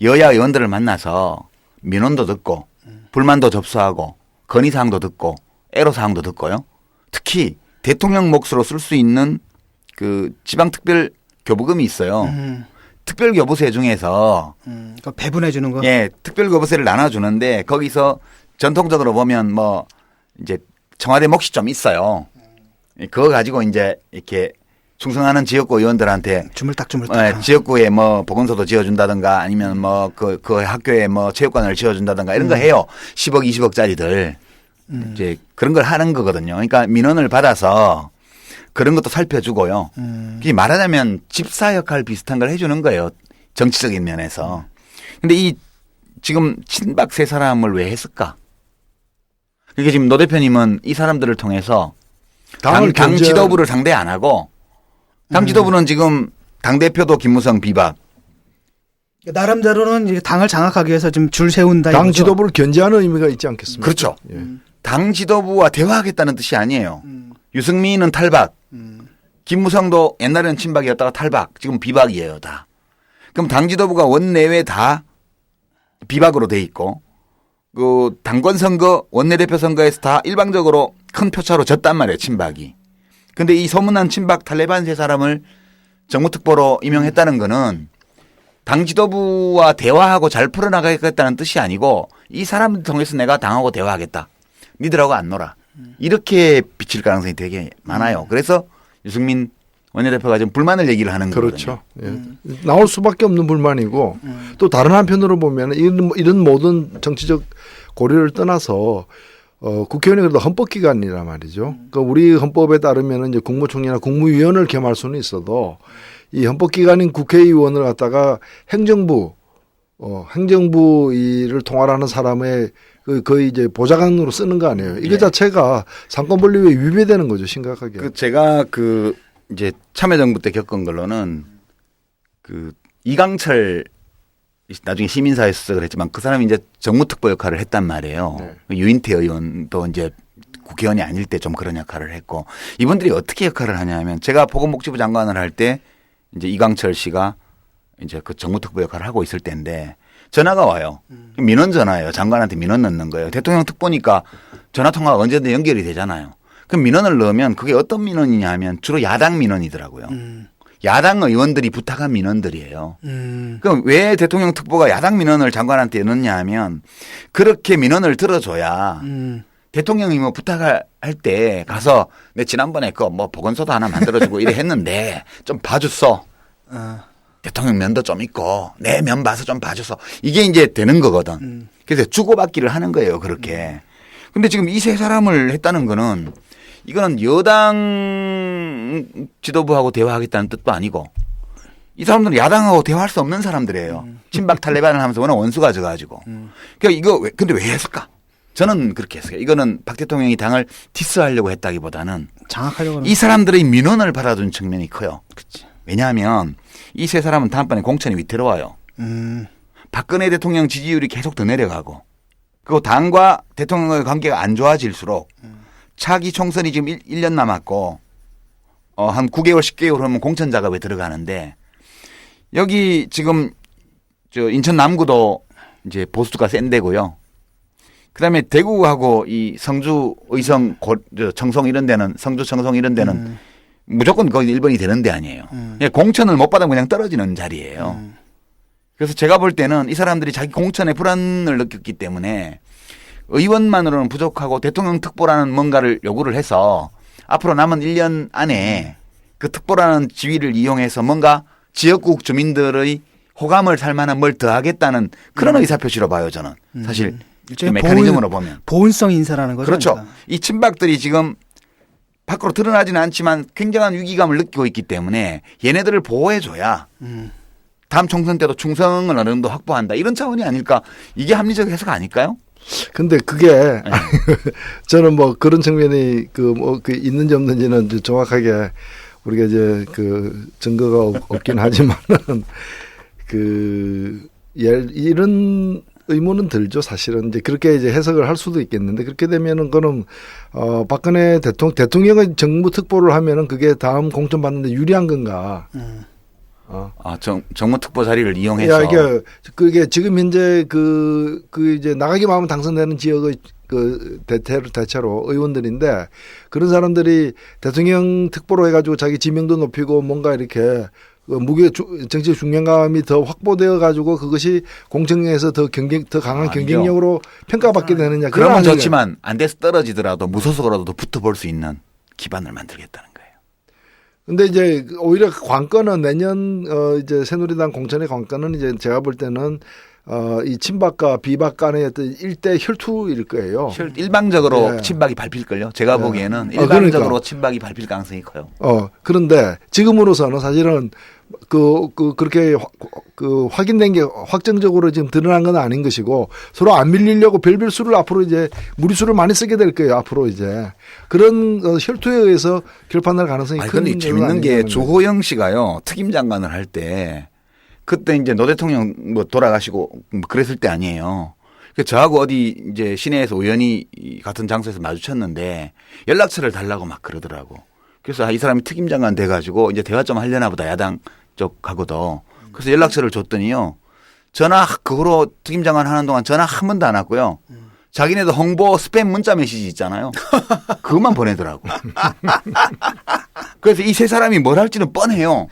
Speaker 3: 여야 의원들을 만나서 민원도 듣고 불만도 접수하고 건의사항도 듣고 애로사항도 듣고요. 특히 대통령 몫으로 쓸 수 있는 그 지방특별교부금이 있어요. 특별교부세 중에서
Speaker 4: 그러니까 배분해 주는 거.
Speaker 3: 예, 특별교부세를 나눠주는데 거기서 전통적으로 보면 뭐 이제 청와대 몫이 좀 있어요. 그거 가지고 이제 이렇게 충성하는 지역구 의원들한테
Speaker 4: 주물딱.
Speaker 3: 지역구에 뭐 보건소도 지어준다든가 아니면 뭐 그 학교에 뭐 체육관을 지어준다든가 이런 거 해요. 10억, 20억짜리들 이제 그런 걸 하는 거거든요. 그러니까 민원을 받아서 그런 것도 살펴주고요. 그게 말하자면 집사 역할 비슷한 걸 해주는 거예요. 정치적인 면에서. 근데 이 지금 친박 세 사람을 왜 했을까? 그게 지금 노 대표님은 이 사람들을 통해서 당 지도부를 상대 안 하고 당 지도부는 지금 당대표도 김무성 비박.
Speaker 4: 나름대로는 이제 당을 장악하기 위해서 좀 줄 세운다.
Speaker 2: 당
Speaker 4: 이거죠?
Speaker 2: 지도부를 견제하는 의미가 있지 않겠습니까?
Speaker 3: 그렇죠.
Speaker 2: 예.
Speaker 3: 당 지도부와 대화하겠다는 뜻이 아니에요. 유승민은 탈박. 김무성도 옛날에는 친박이었다가 탈박. 지금 비박이에요 다. 그럼 당 지도부가 원내외 다 비박으로 돼 있고 그 당권 선거 원내대표 선거에서 다 일방적으로 큰 표차로 졌단 말이에요. 친박이. 근데 이 소문난 친박 탈레반 세 사람을 정무특보로 임명했다는 거는 당 지도부와 대화하고 잘 풀어나가겠다는 뜻이 아니고 이 사람들 통해서 내가 당하고 대화하겠다. 니들하고 안 놀아. 이렇게 비칠 가능성이 되게 많아요. 그래서 유승민 원내대표가 좀 불만을 얘기를 하는 거거든요.
Speaker 2: 그렇죠. 예. 나올 수밖에 없는 불만이고 또 다른 한편으로 보면 이런 모든 정치적 고려를 떠나서 국회의원이 그래도 헌법기관이란 말이죠. 그러니까 우리 헌법에 따르면 이제 국무총리나 국무위원을 겸할 수는 있어도 이 헌법기관인 국회의원을 갖다가 행정부 일을 통할하는 사람의 거의 이제 보좌관으로 쓰는 거 아니에요. 이거 자체가 상권분립에 위배되는 거죠, 심각하게.
Speaker 3: 제가 이제 참여정부 때 겪은 걸로는 이강철 나중에 시민사회에서 그랬지만 그 사람이 이제 정무특보 역할을 했단 말이에요. 네. 유인태 의원도 이제 국회의원이 아닐 때 좀 그런 역할을 했고 이분들이 어떻게 역할을 하냐면 제가 보건복지부 장관을 할 때 이제 이강철 씨가 이제 그 정무특보 역할을 하고 있을 때인데 전화가 와요. 민원 전화예요. 장관한테 민원 넣는 거예요. 대통령 특보니까 전화 통화가 언제든 연결이 되잖아요. 그럼 민원을 넣으면 그게 어떤 민원이냐 하면 주로 야당 민원이더라고요. 야당 의원들이 부탁한 민원들이에요. 그럼 왜 대통령 특보가 야당 민원을 장관한테 넣느냐 하면 그렇게 민원을 들어줘야 대통령이 뭐 부탁할 때 가서 내 지난번에 그 뭐 보건소도 하나 만들어주고 이래 했는데 좀 봐줬어. 대통령 면도 좀 있고 내 면 봐서 좀 봐줘서 이게 이제 되는 거거든. 그래서 주고받기를 하는 거예요. 그렇게. 근데 지금 이 세 사람을 했다는 거는 이거는 여당 지도부하고 대화하겠다는 뜻도 아니고 이 사람들은 야당하고 대화할 수 없는 사람들이에요. 친박 탈레반을 하면서 워낙 원수가 져가지고. 그러니까 이거 근데 왜 했을까? 저는 그렇게 했어요. 이거는 박 대통령이 당을 디스하려고 했다기보다는
Speaker 4: 장악하려고
Speaker 3: 이 사람들의 민원을 받아준 측면이 커요.
Speaker 4: 그치.
Speaker 3: 왜냐하면 이 세 사람은 다음번에 공천이 위태로워요. 박근혜 대통령 지지율이 계속 더 내려가고 그리고 당과 대통령의 관계가 안 좋아질수록 차기 총선이 지금 1년 남았고 한 9개월 10개월 하면 공천 작업에 들어가는데 여기 지금 저 인천 남구도 이제 보수가 센 데고요. 그다음에 대구하고 이 성주 의성 청송 이런 데는 성주 청송 이런 데는 무조건 거기 1번이 되는 데 아니에요. 공천을 못 받으면 그냥 떨어지는 자리예요. 그래서 제가 볼 때는 이 사람들이 자기 공천에 불안을 느꼈기 때문에 의원만으로는 부족하고 대통령 특보라는 뭔가를 요구를 해서 앞으로 남은 1년 안에 그 특보라는 지위를 이용해서 뭔가 지역국 주민들의 호감을 살 만한 뭘 더하겠다는 그런 의사표시로 봐요, 저는. 사실 그 메커니즘으로 보면.
Speaker 4: 보온성 인사라는 거죠.
Speaker 3: 그렇죠.
Speaker 4: 그러니까.
Speaker 3: 이 친박들이 지금 밖으로 드러나지는 않지만 굉장한 위기감을 느끼고 있기 때문에 얘네들을 보호해줘야 다음 총선 때도 충성을 어느 정도 확보한다. 이런 차원이 아닐까. 이게 합리적 해석 아닐까요?
Speaker 2: 근데 그게 저는 뭐 그런 측면이 그 있는지 없는지는 정확하게 우리가 이제 그 증거가 없긴 하지만은 이런 의문은 들죠. 사실은 이제 그렇게 이제 해석을 할 수도 있겠는데 그렇게 되면은 그는 박근혜 대통령의 정무 특보를 하면은 그게 다음 공천 받는데 유리한 건가?
Speaker 3: 정무특보 자리를 이용해서.
Speaker 2: 야, 그게 지금 현재 이제 나가기만 하면 당선되는 지역의 대체로 의원들인데 그런 사람들이 대통령 특보로 해가지고 자기 지명도 높이고 뭔가 이렇게 정치적 중량감이 더 확보되어 가지고 그것이 공청에서 더 강한 경쟁력으로 평가받게 되느냐.
Speaker 3: 그러면 좋지만 안 돼서 떨어지더라도 무소속으로도 붙어볼 수 있는 기반을 만들겠다는 거예요.
Speaker 2: 근데 이제 오히려 관건은 내년 이제 새누리당 공천의 관건은 이제 제가 볼 때는 이 친박과 비박 간의 어떤 일대 혈투일 거예요.
Speaker 3: 일방적으로
Speaker 2: 예.
Speaker 3: 친박이 밟힐걸요. 제가
Speaker 2: 예.
Speaker 3: 보기에는
Speaker 2: 그러니까.
Speaker 3: 일방적으로 친박이 밟힐 가능성이 커요.
Speaker 2: 그런데 지금으로서는 사실은 그렇게 확인된 게 확정적으로 지금 드러난 건 아닌 것이고 서로 안 밀리려고 별별 수를 앞으로 이제 무리수를 많이 쓰게 될 거예요. 앞으로 이제 그런 혈투에 의해서 결판날 가능성이
Speaker 3: 아니,
Speaker 2: 큰.
Speaker 3: 근데 재밌는 게 주호영 씨가요 특임 장관을 할 때 그때 이제 노 대통령 뭐 돌아가시고 뭐 그랬을 때 아니에요. 그래서 저하고 어디 이제 시내에서 우연히 같은 장소에서 마주쳤는데 연락처를 달라고 막 그러더라고. 그래서 이 사람이 특임 장관 돼가지고 이제 대화 좀 하려나 보다 야당 쪽하고도. 그래서 연락처를 줬더니요. 전화 그 후로 특임 장관 하는 동안 전화 한 번도 안 왔고요. 자기네도 홍보 스팸 문자 메시지 있잖아요. 그것만 보내더라고. 그래서 이 세 사람이 뭘 할지는 뻔해요.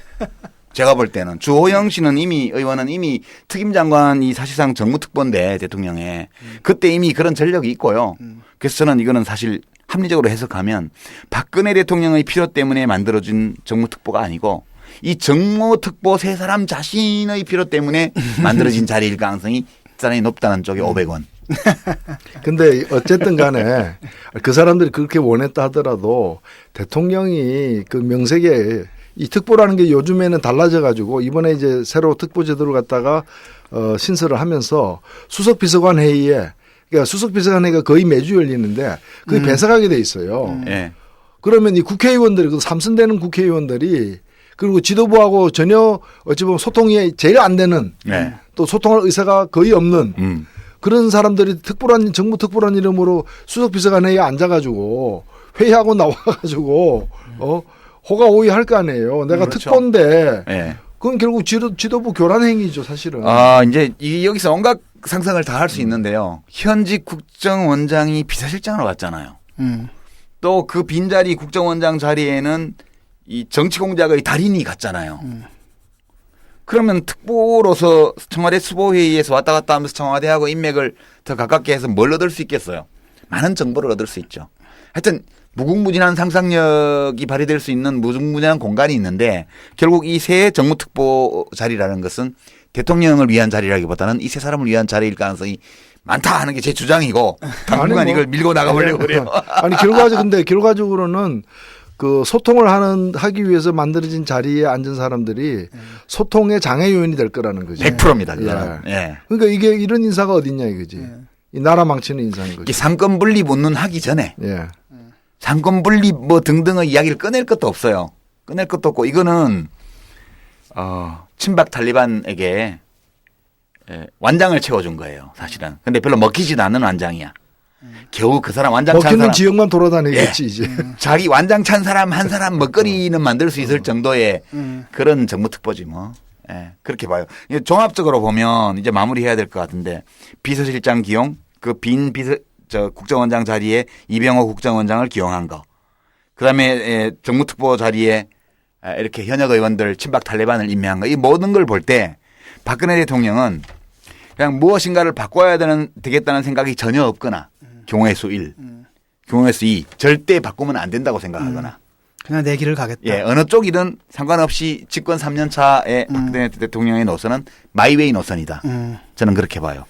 Speaker 3: 제가 볼 때는 주호영 씨는 의원은 이미 특임 장관이 사실상 정무특보인데 대통령의 그때 이미 그런 전력이 있고요. 그래서 저는 이거는 사실 합리적으로 해석하면 박근혜 대통령의 필요 때문에 만들어진 정무특보가 아니고 이 정무특보 세 사람 자신의 필요 때문에 만들어진 자리일 가능성이 대단히 높다는 쪽에 500원.
Speaker 2: 근데 어쨌든 간에 그 사람들이 그렇게 원했다 하더라도 대통령이 그 명색에 이 특보라는 게 요즘에는 달라져 가지고 이번에 이제 새로 특보 제도를 갖다가 신설을 하면서 수석 비서관 회의에 그러니까 수석 비서관 회의가 거의 매주 열리는데 그게 배석하게 돼 있어요.
Speaker 3: 예.
Speaker 2: 그러면 이 국회의원들이 그 삼선되는 국회의원들이 그리고 지도부하고 전혀 어찌 보면 소통이 제일 안 되는
Speaker 3: 네.
Speaker 2: 또 소통할 의사가 거의 없는 그런 사람들이 정부 특보란 이름으로 수석 비서관 회의에 앉아가지고 회의하고 나와가지고 호가호위 할 거 아니에요. 내가
Speaker 3: 그렇죠.
Speaker 2: 특보인데
Speaker 3: 예.
Speaker 2: 그건 결국 지도부 교란 행위죠, 사실은.
Speaker 3: 이제 여기서 온갖 상상을 다 할 수 있는데요. 현직 국정원장이 비서실장으로 왔잖아요. 또 그 빈자리 국정원장 자리에는 이 정치 공작의 달인이 갔잖아요. 그러면 특보로서 청와대 수보회의에서 왔다 갔다 하면서 청와대하고 인맥을 더 가깝게 해서 뭘 얻을 수 있겠어요? 많은 정보를 얻을 수 있죠. 하여튼 무궁무진한 상상력이 발휘될 수 있는 무궁무진한 공간이 있는데 결국 이 세 정무특보 자리라는 것은 대통령을 위한 자리라기보다는 이 세 사람을 위한 자리일 가능성이 많다 하는 게 제 주장이고 당분간 이걸 밀고 나가보려고 그래요.
Speaker 2: 아니 결과적으로는 그 소통을 하기 위해서 만들어진 자리에 앉은 사람들이 소통의 장애 요인이 될 거라는 거죠.
Speaker 3: 100%입니다. 그거는. 예.
Speaker 2: 그러니까 이게 이런 인사가 어딨냐 이거지. 이 나라 망치는 인사인 거죠.
Speaker 3: 이 상권 분립 운운 하기 전에
Speaker 2: 예.
Speaker 3: 상권 분립 뭐 등등의 이야기를 꺼낼 것도 없어요. 꺼낼 것도 없고 이거는 친박 탈리반에게 완장을 채워준 거예요. 사실은. 근데 별로 먹히지도 않는 완장이야. 겨우 그 사람 완장 찬
Speaker 2: 먹히는
Speaker 3: 사람
Speaker 2: 지역만 돌아다니겠지 이제.
Speaker 3: 자기 완장 찬 사람 한 사람 먹거리는 만들 수 있을 정도의 그런 정무특보지 뭐. 예, 그렇게 봐요. 종합적으로 보면 이제 마무리해야 될 것 같은데 비서실장 기용 그 빈 국정원장 자리에 이병호 국정원장을 기용한 거. 그다음에 정무특보 자리에 이렇게 현역 의원들 친박 탈레반을 임명한 거. 이 모든 걸 볼 때 박근혜 대통령은 그냥 무엇인가를 바꿔야 되겠다는 생각이 전혀 없거나 경우의 수 1, 경우의 수 2 절대 바꾸면 안 된다고 생각하거나
Speaker 4: 그냥 내 길을 가겠다.
Speaker 3: 예, 어느 쪽이든 상관없이 집권 3년 차의 박근혜 대통령의 노선은 마이웨이 노선이다. 저는 그렇게 봐요.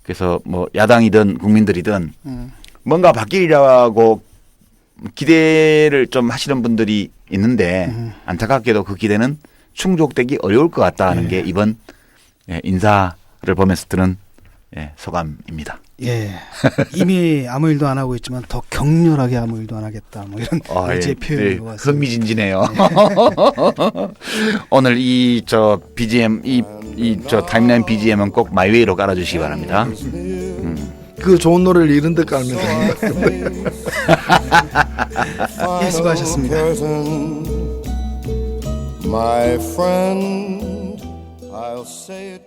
Speaker 3: 그래서 뭐 야당이든 국민들이든 뭔가 바뀌리라고 기대를 좀 하시는 분들이 있는데 안타깝게도 그 기대는 충족되기 어려울 것 같다는 게 이번 인사를 보면서 드는 소감입니다.
Speaker 4: 예. 이미 아무 일도 안 하고 있지만 더 격렬하게 아무 일도 안 하겠다. 뭐 이런 의지의 표현인 것 같습니다.
Speaker 3: 흥미진진해요. 오늘 저 BGM 저 타임라인 BGM은 꼭 마이웨이로 깔아주시기 바랍니다.
Speaker 2: 그 좋은 노래를 이런 데 깔면 됩니다.
Speaker 4: 예, 수고하셨습니다.
Speaker 6: My friend, I'll say it